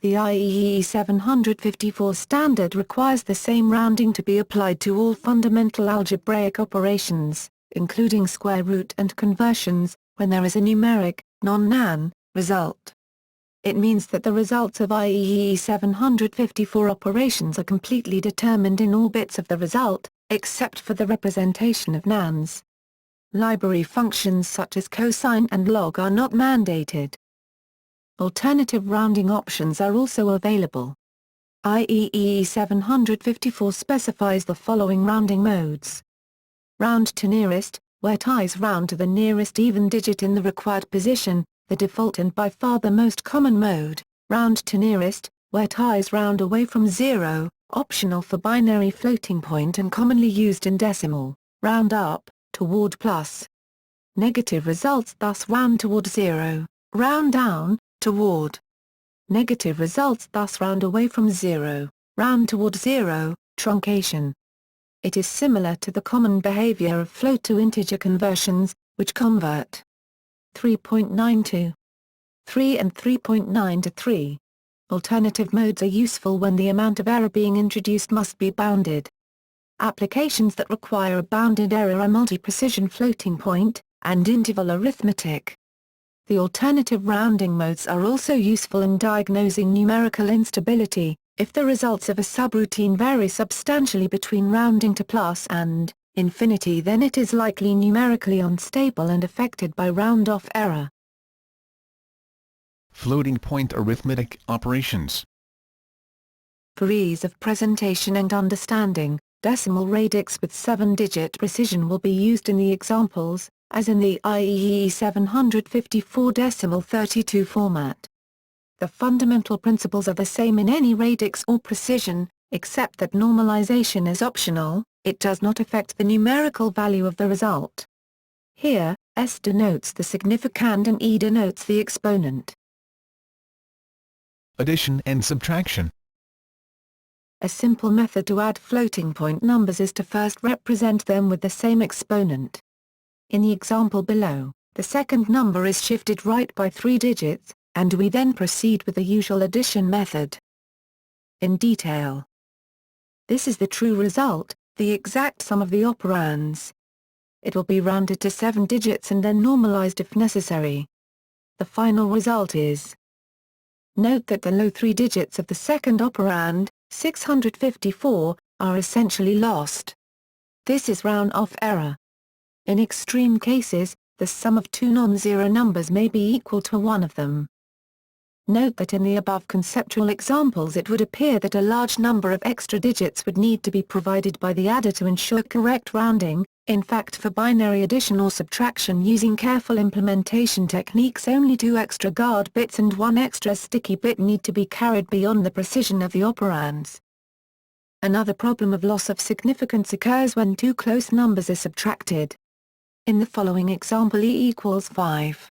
The IEEE 754 standard requires the same rounding to be applied to all fundamental algebraic operations, including square root and conversions, when there is a numeric, non-nan, result. It means that the results of IEEE 754 operations are completely determined in all bits of the result, except for the representation of nans. Library functions such as cosine and log are not mandated. Alternative rounding options are also available. IEEE 754 specifies the following rounding modes. Round to nearest, where ties round to the nearest even digit in the required position, the default and by far the most common mode. Round to nearest, where ties round away from 0, optional for binary floating point and commonly used in decimal. Round up, toward plus. Negative results thus round toward 0, round down, toward. Negative results thus round away from 0, round toward 0, truncation. It is similar to the common behavior of float to integer conversions, which convert 3.9 to 3 and 3.9 to 3. Alternative modes are useful when the amount of error being introduced must be bounded. Applications that require a bounded error are multi-precision floating point, and interval arithmetic. The alternative rounding modes are also useful in diagnosing numerical instability. If the results of a subroutine vary substantially between rounding to plus and infinity, then it is likely numerically unstable and affected by round-off error. Floating point arithmetic operations. For ease of presentation and understanding, decimal radix with 7-digit precision will be used in the examples, as in the IEEE 754 decimal 32 format. The fundamental principles are the same in any radix or precision, except that normalization is optional. It does not affect the numerical value of the result. Here, S denotes the significand and E denotes the exponent. Addition and subtraction. A simple method to add floating point numbers is to first represent them with the same exponent. In the example below, the second number is shifted right by 3 digits, and we then proceed with the usual addition method. In detail. This is the true result, the exact sum of the operands. It will be rounded to 7 digits and then normalized if necessary. The final result is. Note that the low 3 digits of the second operand, 654, are essentially lost. This is round-off error. In extreme cases, the sum of two non-zero numbers may be equal to one of them. Note that in the above conceptual examples it would appear that a large number of extra digits would need to be provided by the adder to ensure correct rounding. In fact, for binary addition or subtraction using careful implementation techniques, only 2 extra guard bits and 1 extra sticky bit need to be carried beyond the precision of the operands. Another problem of loss of significance occurs when 2 close numbers are subtracted. In the following example, E equals 5.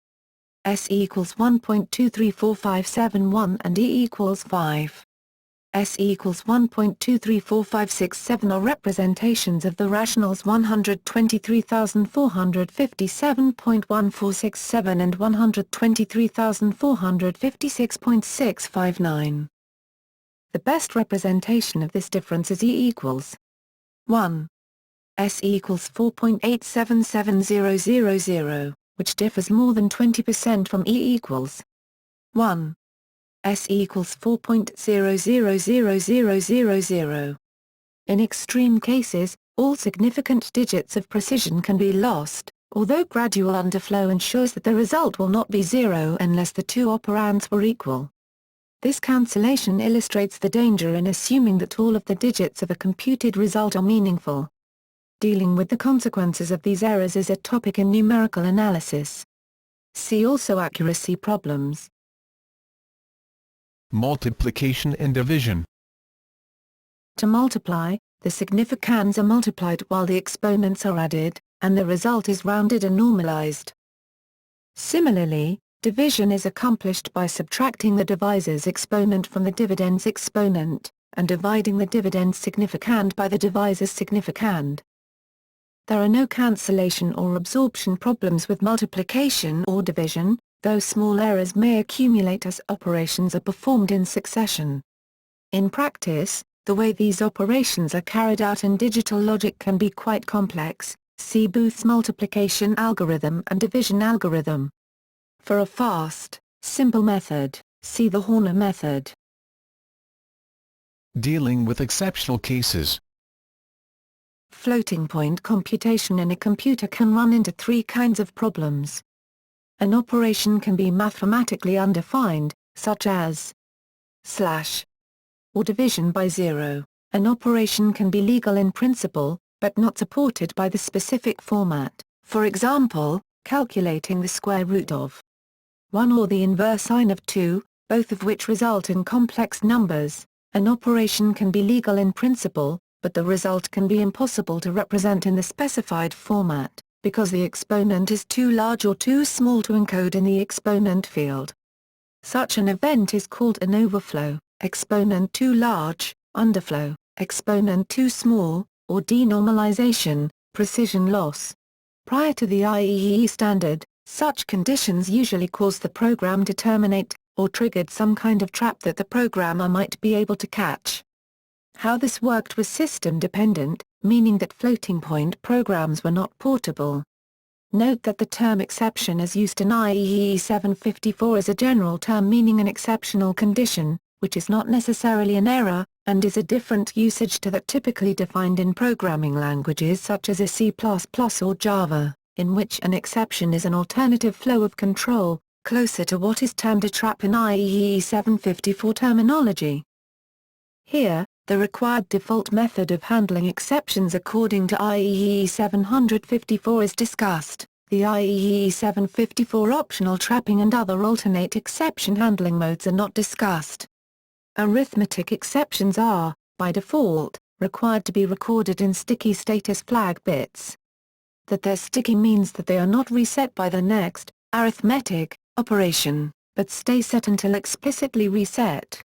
S equals 1.234571 and E equals 5. S equals 1.234567 are representations of the rationals 123,457.1467 and 123,456.659. The best representation of this difference is E equals 1. S equals 4.877000, which differs more than 20% from E equals 1. S equals 4.000000. In extreme cases, all significant digits of precision can be lost, although gradual underflow ensures that the result will not be 0 unless the 2 operands were equal. This cancellation illustrates the danger in assuming that all of the digits of a computed result are meaningful. Dealing with the consequences of these errors is a topic in numerical analysis. See also accuracy problems. Multiplication and division. To multiply, the significands are multiplied while the exponents are added, and the result is rounded and normalized. Similarly, division is accomplished by subtracting the divisor's exponent from the dividend's exponent, and dividing the dividend's significand by the divisor's significand. There are no cancellation or absorption problems with multiplication or division, though small errors may accumulate as operations are performed in succession. In practice, the way these operations are carried out in digital logic can be quite complex. See Booth's multiplication algorithm and division algorithm. For a fast, simple method, see the Horner method. Dealing with exceptional cases. Floating point computation in a computer can run into 3 kinds of problems. An operation can be mathematically undefined, such as slash or division by 0. An operation can be legal in principle, but not supported by the specific format, for example, calculating the square root of 1 or the inverse sine of 2, both of which result in complex numbers. An operation can be legal in principle, but the result can be impossible to represent in the specified format, because the exponent is too large or too small to encode in the exponent field. Such an event is called an overflow, exponent too large, underflow, exponent too small, or denormalization, precision loss. Prior to the IEEE standard, such conditions usually caused the program to terminate, or triggered some kind of trap that the programmer might be able to catch. How this worked was system-dependent, meaning that floating-point programs were not portable. Note that the term exception is used in IEEE 754 as a general term meaning an exceptional condition, which is not necessarily an error, and is a different usage to that typically defined in programming languages such as C++ or Java, in which an exception is an alternative flow of control, closer to what is termed a trap in IEEE 754 terminology. Here, the required default method of handling exceptions according to IEEE 754 is discussed. The IEEE 754 optional trapping and other alternate exception handling modes are not discussed. Arithmetic exceptions are, by default, required to be recorded in sticky status flag bits. That they're sticky means that they are not reset by the next, arithmetic, operation, but stay set until explicitly reset.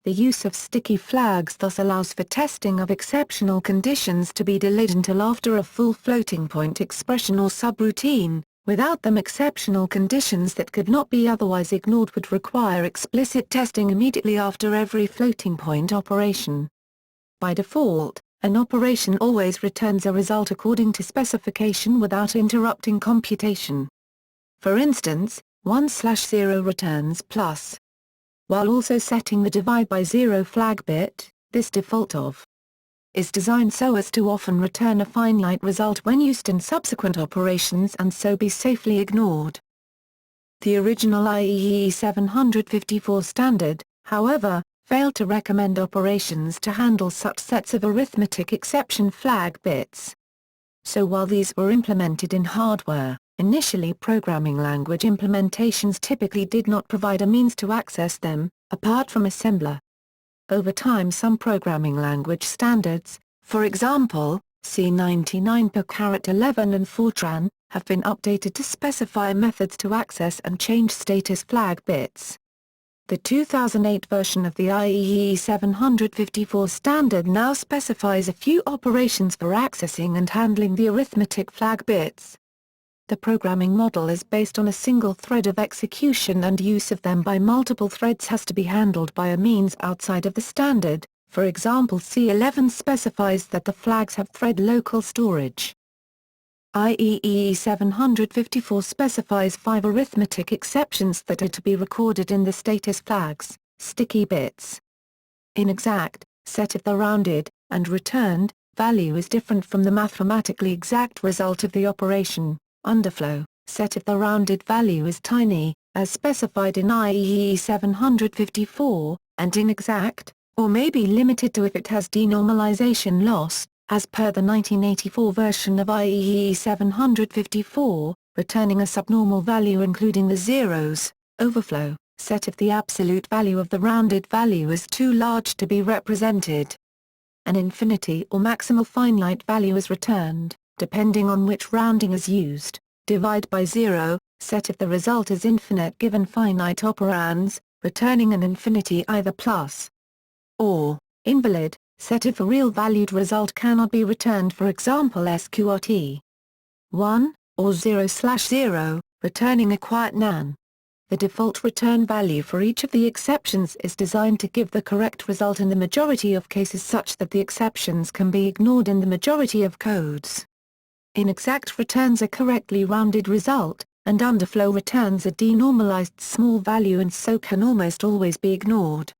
The use of sticky flags thus allows for testing of exceptional conditions to be delayed until after a full floating-point expression or subroutine. Without them, exceptional conditions that could not be otherwise ignored would require explicit testing immediately after every floating-point operation. By default, an operation always returns a result according to specification without interrupting computation. For instance, 1/0 returns plus. While also setting the divide by zero flag bit, this default of is designed so as to often return a finite result when used in subsequent operations and so be safely ignored. The original IEEE 754 standard, however, failed to recommend operations to handle such sets of arithmetic exception flag bits. So while these were implemented in hardware, initially programming language implementations typically did not provide a means to access them, apart from assembler. Over time some programming language standards, for example, C99 per caret 11 and Fortran, have been updated to specify methods to access and change status flag bits. The 2008 version of the IEEE 754 standard now specifies a few operations for accessing and handling the arithmetic flag bits. The programming model is based on a single thread of execution, and use of them by multiple threads has to be handled by a means outside of the standard. For example, C11 specifies that the flags have thread local storage. IEEE 754 specifies 5 arithmetic exceptions that are to be recorded in the status flags, sticky bits. Inexact, set if the rounded, and returned, value is different from the mathematically exact result of the operation. Underflow, set if the rounded value is tiny, as specified in IEEE 754, and inexact, or may be limited to if it has denormalization loss, as per the 1984 version of IEEE 754, returning a subnormal value including the zeros. Overflow, set if the absolute value of the rounded value is too large to be represented. An infinity or maximal finite value is returned, depending on which rounding is used. Divide by zero, set if the result is infinite given finite operands, returning an infinity either plus or invalid, set if a real-valued result cannot be returned, for example sqrt 1, or 0/0, returning a quiet nan. The default return value for each of the exceptions is designed to give the correct result in the majority of cases such that the exceptions can be ignored in the majority of codes. Inexact returns a correctly rounded result, and underflow returns a denormalized small value and so can almost always be ignored.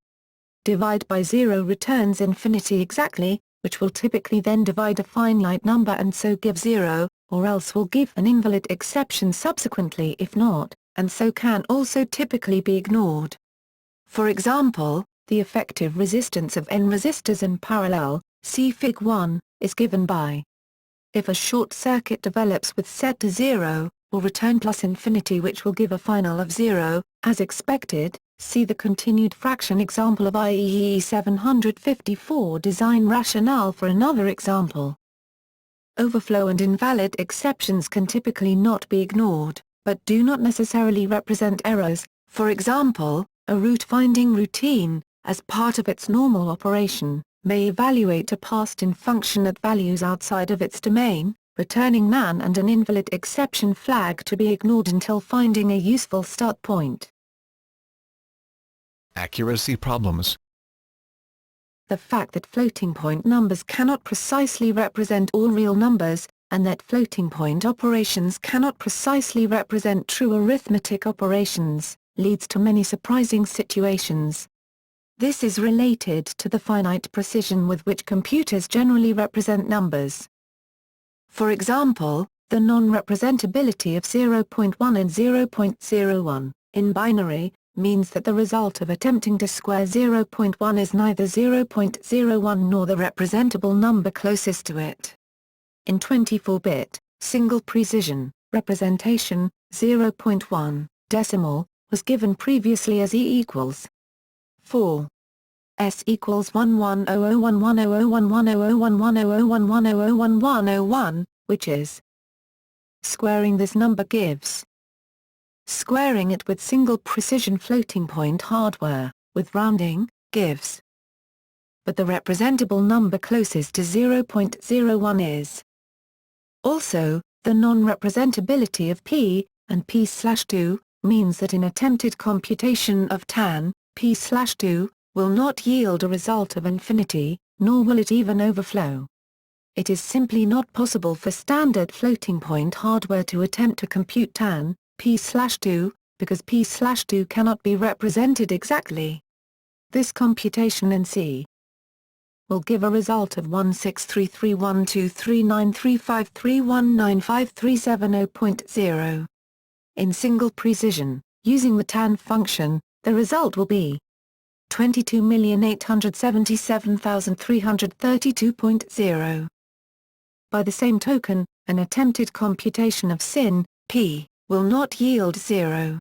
Divide by zero returns infinity exactly, which will typically then divide a finite number and so give zero, or else will give an invalid exception subsequently if not, and so can also typically be ignored. For example, the effective resistance of n resistors in parallel, see Fig. 1, is given by if a short circuit develops with set to 0, will return plus infinity which will give a final of 0, as expected, See the continued fraction example of IEEE 754 design rationale for another example. Overflow and invalid exceptions can typically not be ignored, but do not necessarily represent errors. For example, a route-finding routine, as part of its normal operation, may evaluate a passed-in function at values outside of its domain, returning none and an invalid exception flag to be ignored until finding a useful start point. Accuracy problems. The fact that floating-point numbers cannot precisely represent all real numbers, and that floating-point operations cannot precisely represent true arithmetic operations, leads to many surprising situations. This is related to the finite precision with which computers generally represent numbers. For example, the non-representability of 0.1 and 0.01, in binary, means that the result of attempting to square 0.1 is neither 0.01 nor the representable number closest to it. In 24-bit, single precision, representation, 0.1, decimal, was given previously as E equals 4. S equals 11001100110011001101, which is. Squaring this number gives. Squaring it with single precision floating point hardware, with rounding, gives. But the representable number closest to 0.01 is. Also, the non-representability of p, and p/2, means that in attempted computation of tan, p/2, will not yield a result of infinity, nor will it even overflow. It is simply not possible for standard floating-point hardware to attempt to compute tan, p/2, because p/2 cannot be represented exactly. This computation in C will give a result of 16331239353195370.0. In single precision, using the tan function, the result will be 22,877,332.0. By the same token, an attempted computation of sin, p, will not yield 0.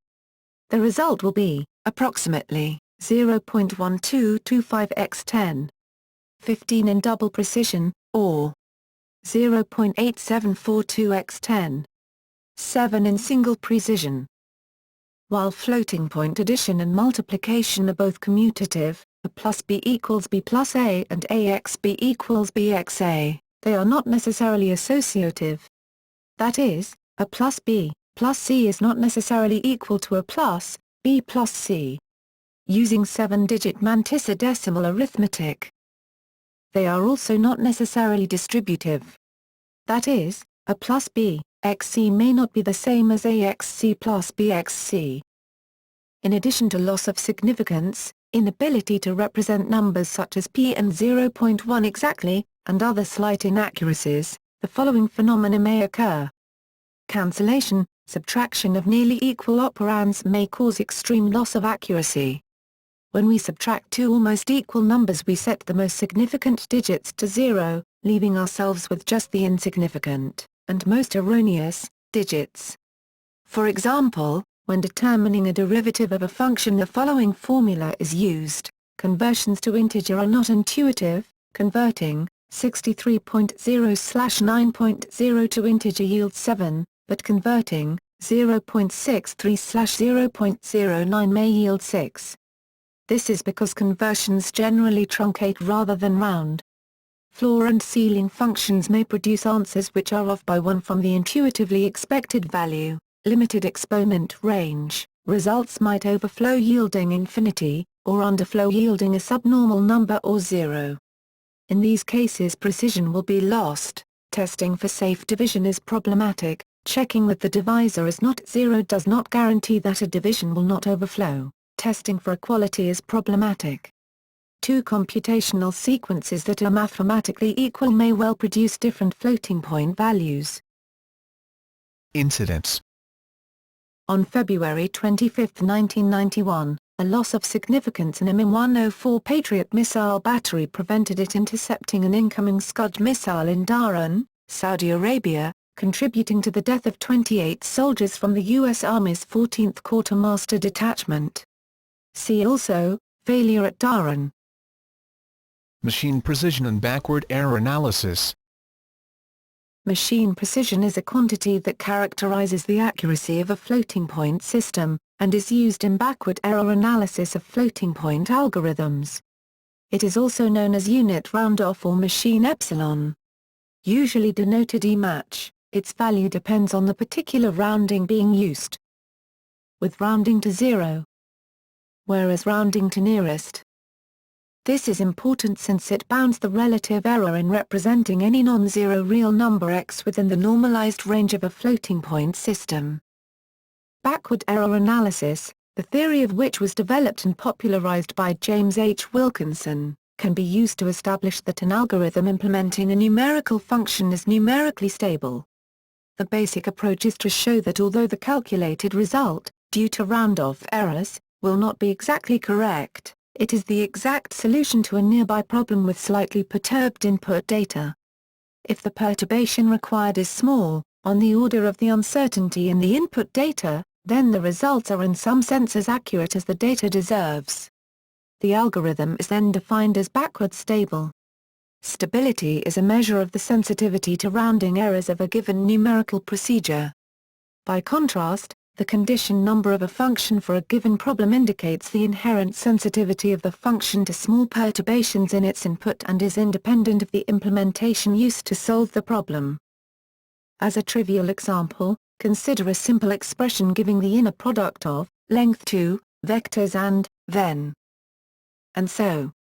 The result will be, approximately, 0.1225 x 10^15 in double precision, or 0.8742 x 10^7 in single precision. While floating-point addition and multiplication are both commutative, a plus b equals b plus a and ax b equals bxa, they are not necessarily associative. That is, a plus b plus c is not necessarily equal to a plus b plus c. Using 7-digit mantissa-decimal arithmetic, they are also not necessarily distributive. That is, a plus b xc may not be the same as axc plus bxc. In addition to loss of significance, inability to represent numbers such as p and 0.1 exactly, and other slight inaccuracies, the following phenomena may occur. Cancellation, subtraction of nearly equal operands may cause extreme loss of accuracy. When we subtract two almost equal numbers, we set the most significant digits to 0, leaving ourselves with just the insignificant, and most erroneous, digits. For example, when determining a derivative of a function, the following formula is used. Conversions to integer are not intuitive. Converting 63.0/9.0 to integer yields 7, but converting 0.63/0.09 may yield 6. This is because conversions generally truncate rather than round. Floor and ceiling functions may produce answers which are off by 1 from the intuitively expected value. Limited exponent range, results might overflow yielding infinity, or underflow yielding a subnormal number or 0. In these cases precision will be lost. Testing for safe division is problematic. Checking that the divisor is not 0 does not guarantee that a division will not overflow. Testing for equality is problematic. Two computational sequences that are mathematically equal may well produce different floating point values. Incidents. On February 25, 1991, a loss of significance in a Mi-104 Patriot missile battery prevented it intercepting an incoming Scud missile in Dhahran, Saudi Arabia, contributing to the death of 28 soldiers from the U.S. Army's 14th Quartermaster Detachment. See also, failure at Dharan. Machine precision and backward error analysis. Machine precision is a quantity that characterizes the accuracy of a floating-point system, and is used in backward error analysis of floating-point algorithms. It is also known as unit round-off or machine epsilon. Usually denoted E-match, its value depends on the particular rounding being used. With rounding to zero, whereas rounding to nearest. This is important since it bounds the relative error in representing any non-zero real number x within the normalized range of a floating-point system. Backward error analysis, the theory of which was developed and popularized by James H. Wilkinson, can be used to establish that an algorithm implementing a numerical function is numerically stable. The basic approach is to show that although the calculated result, due to round-off errors, will not be exactly correct, it is the exact solution to a nearby problem with slightly perturbed input data. If the perturbation required is small, on the order of the uncertainty in the input data, then the results are in some sense as accurate as the data deserves. The algorithm is then defined as backward stable. Stability is a measure of the sensitivity to rounding errors of a given numerical procedure. By contrast, the condition number of a function for a given problem indicates the inherent sensitivity of the function to small perturbations in its input and is independent of the implementation used to solve the problem. As a trivial example, consider a simple expression giving the inner product of length 2 vectors and so,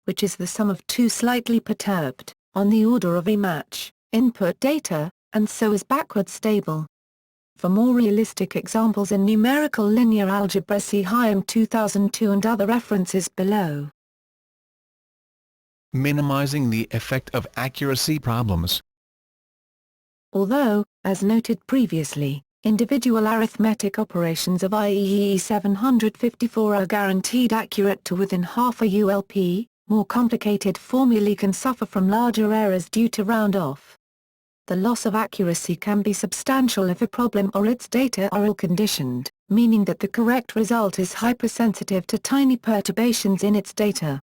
which is the sum of two slightly perturbed, on the order of E-match, input data, and so is backward stable. For more realistic examples in numerical linear algebra, see Hyam 2002 and other references below. Minimizing the effect of accuracy problems. Although, as noted previously, individual arithmetic operations of IEEE 754 are guaranteed accurate to within half a ULP, more complicated formulae can suffer from larger errors due to round-off. The loss of accuracy can be substantial if a problem or its data are ill-conditioned, meaning that the correct result is hypersensitive to tiny perturbations in its data.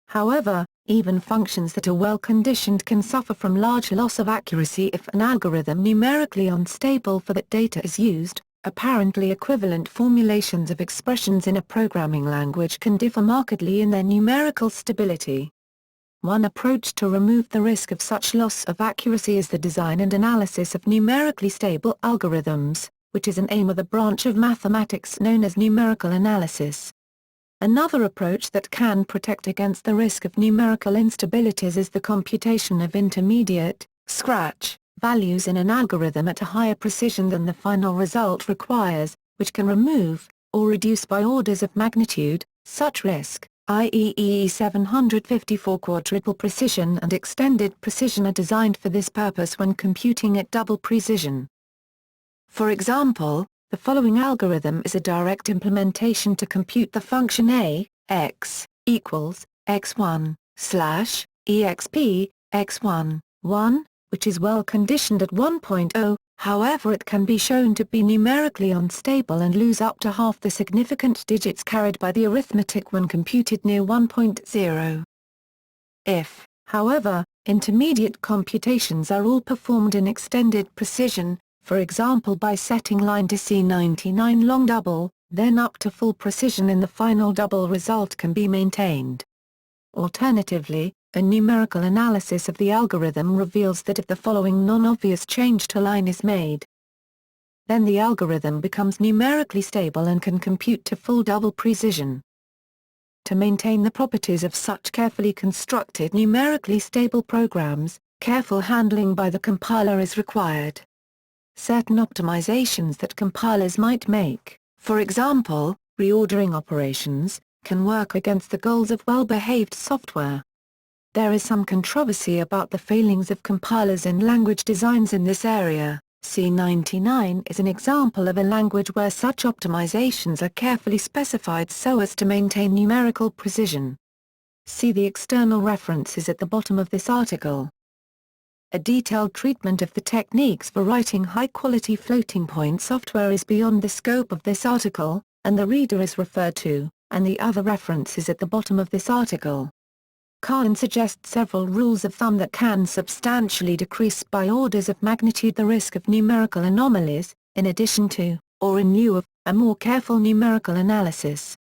However, even functions that are well-conditioned can suffer from large loss of accuracy if an algorithm numerically unstable for that data is used. Apparently equivalent formulations of expressions in a programming language can differ markedly in their numerical stability. One approach to remove the risk of such loss of accuracy is the design and analysis of numerically stable algorithms, which is an aim of the branch of mathematics known as numerical analysis. Another approach that can protect against the risk of numerical instabilities is the computation of intermediate, scratch, values in an algorithm at a higher precision than the final result requires, which can remove, or reduce by orders of magnitude, such risk. IEEE 754 quadruple precision and extended precision are designed for this purpose when computing at double precision. For example, the following algorithm is a direct implementation to compute the function a, x, equals, x1, slash, exp, x1, 1, which is well conditioned at 1.0, however it can be shown to be numerically unstable and lose up to half the significant digits carried by the arithmetic when computed near 1.0. If, however, intermediate computations are all performed in extended precision, for example by setting line to C99 long double, then up to full precision in the final double result can be maintained. Alternatively, a numerical analysis of the algorithm reveals that if the following non-obvious change to line is made, then the algorithm becomes numerically stable and can compute to full double precision. To maintain the properties of such carefully constructed numerically stable programs, careful handling by the compiler is required. Certain optimizations that compilers might make, for example, reordering operations, can work against the goals of well-behaved software. There is some controversy about the failings of compilers in language designs in this area. C99 is an example of a language where such optimizations are carefully specified so as to maintain numerical precision. See the external references at the bottom of this article. A detailed treatment of the techniques for writing high-quality floating-point software is beyond the scope of this article, and the reader is referred to, and the other reference is at the bottom of this article. Kahn suggests several rules of thumb that can substantially decrease by orders of magnitude the risk of numerical anomalies, in addition to, or in lieu of, a more careful numerical analysis.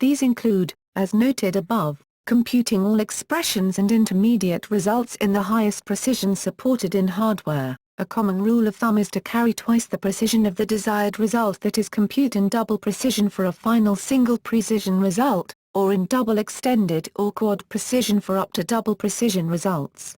These include, as noted above, computing all expressions and intermediate results in the highest precision supported in hardware. A common rule of thumb is to carry twice the precision of the desired result that is compute in double precision for a final single precision result, or in double extended or quad precision for up to double precision results.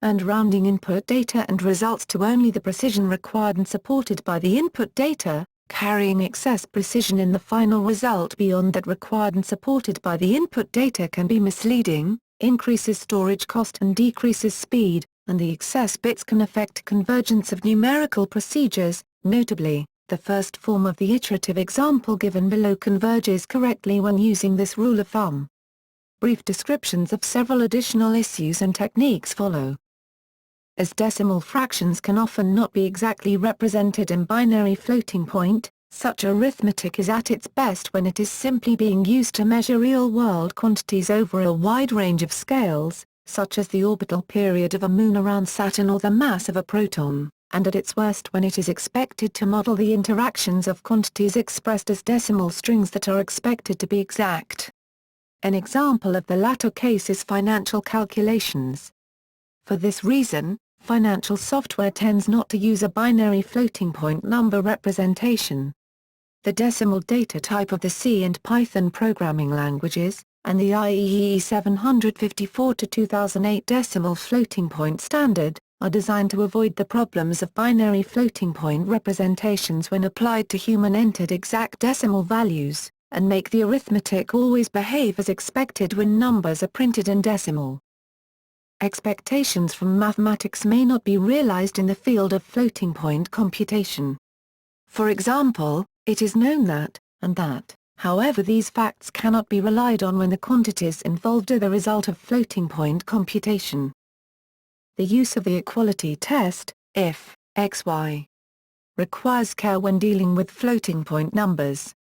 And rounding input data and results to only the precision required and supported by the input data, carrying excess precision in the final result beyond that required and supported by the input data can be misleading, increases storage cost and decreases speed, and the excess bits can affect convergence of numerical procedures. Notably, the first form of the iterative example given below converges correctly when using this rule of thumb. Brief descriptions of several additional issues and techniques follow. As decimal fractions can often not be exactly represented in binary floating point, such arithmetic is at its best when it is simply being used to measure real-world quantities over a wide range of scales, such as the orbital period of a moon around Saturn or the mass of a proton, and at its worst when it is expected to model the interactions of quantities expressed as decimal strings that are expected to be exact. An example of the latter case is financial calculations. For this reason, financial software tends not to use a binary floating point number representation. The decimal data type of the C and Python programming languages, and the IEEE 754-2008 decimal floating point standard, are designed to avoid the problems of binary floating point representations when applied to human-entered exact decimal values, and make the arithmetic always behave as expected when numbers are printed in decimal. Expectations from mathematics may not be realized in the field of floating point computation. For example, it is known that, and that, however, these facts cannot be relied on when the quantities involved are the result of floating point computation. The use of the equality test, if, xy, requires care when dealing with floating point numbers.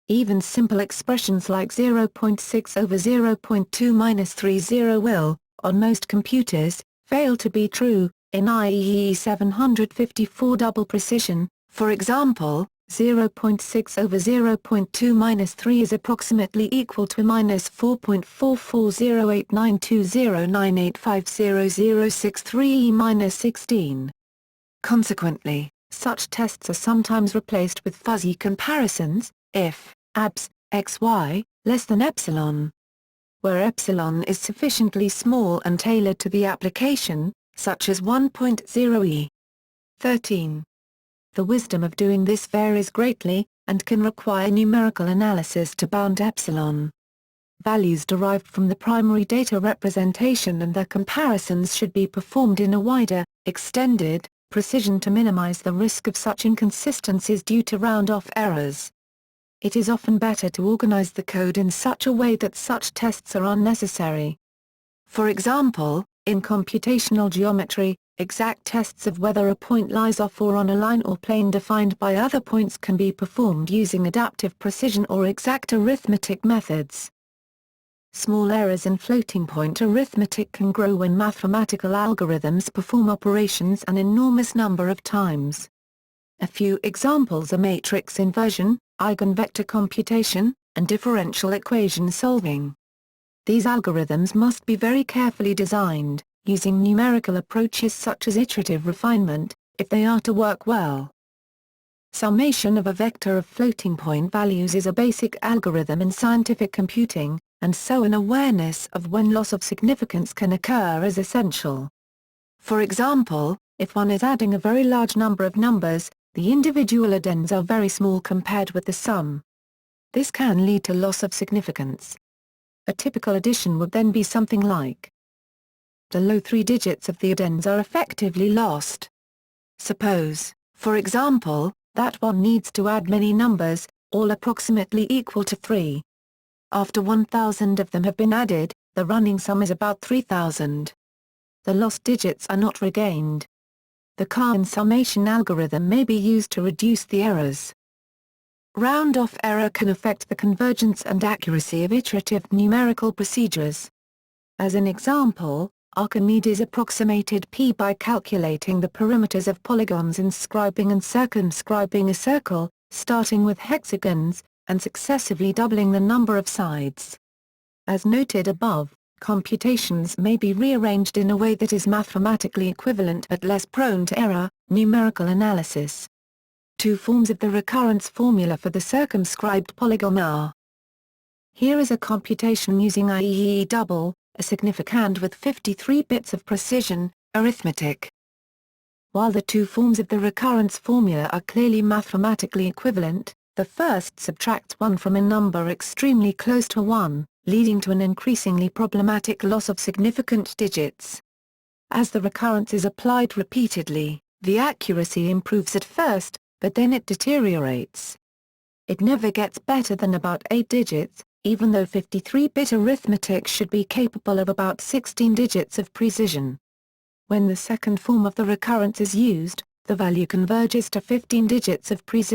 Even simple expressions like 0.6 over 0.2 minus 30 will, on most computers, fail to be true, in IEEE 754 double precision. For example, 0.6 over 0.2 minus 3 is approximately equal to minus 4.44089209850063 minus 16. Consequently, such tests are sometimes replaced with fuzzy comparisons, if, abs, xy, less than epsilon. Where epsilon is sufficiently small and tailored to the application, such as 1.0e. 13. The wisdom of doing this varies greatly, and can require numerical analysis to bound epsilon. Values derived from the primary data representation and their comparisons should be performed in a wider, extended, precision to minimize the risk of such inconsistencies due to round-off errors. It is often better to organize the code in such a way that such tests are unnecessary. For example, in computational geometry, exact tests of whether a point lies off or on a line or plane defined by other points can be performed using adaptive precision or exact arithmetic methods. Small errors in floating point arithmetic can grow when mathematical algorithms perform operations an enormous number of times. A few examples are matrix inversion, eigenvector computation, and differential equation solving. These algorithms must be very carefully designed, using numerical approaches such as iterative refinement, if they are to work well. Summation of a vector of floating point values is a basic algorithm in scientific computing, and so an awareness of when loss of significance can occur is essential. For example, if one is adding a very large number of numbers, the individual addends are very small compared with the sum. This can lead to loss of significance. A typical addition would then be something like: the low three digits of the addends are effectively lost. Suppose, for example, that one needs to add many numbers, all approximately equal to 3. After 1,000 of them have been added, the running sum is about 3,000. The lost digits are not regained. The Kahn summation algorithm may be used to reduce the errors. Round-off error can affect the convergence and accuracy of iterative numerical procedures. As an example, Archimedes approximated P by calculating the perimeters of polygons inscribing and circumscribing a circle, starting with hexagons, and successively doubling the number of sides. As noted above, computations may be rearranged in a way that is mathematically equivalent but less prone to error. Numerical analysis. Two forms of the recurrence formula for the circumscribed polygon are. Here is a computation using IEE double, a significand with 53 bits of precision, arithmetic. While the two forms of the recurrence formula are clearly mathematically equivalent, the first subtracts 1 from a number extremely close to 1, leading to an increasingly problematic loss of significant digits. As the recurrence is applied repeatedly, the accuracy improves at first, but then it deteriorates. It never gets better than about 8 digits, even though 53-bit arithmetic should be capable of about 16 digits of precision. When the second form of the recurrence is used, the value converges to 15 digits of precision.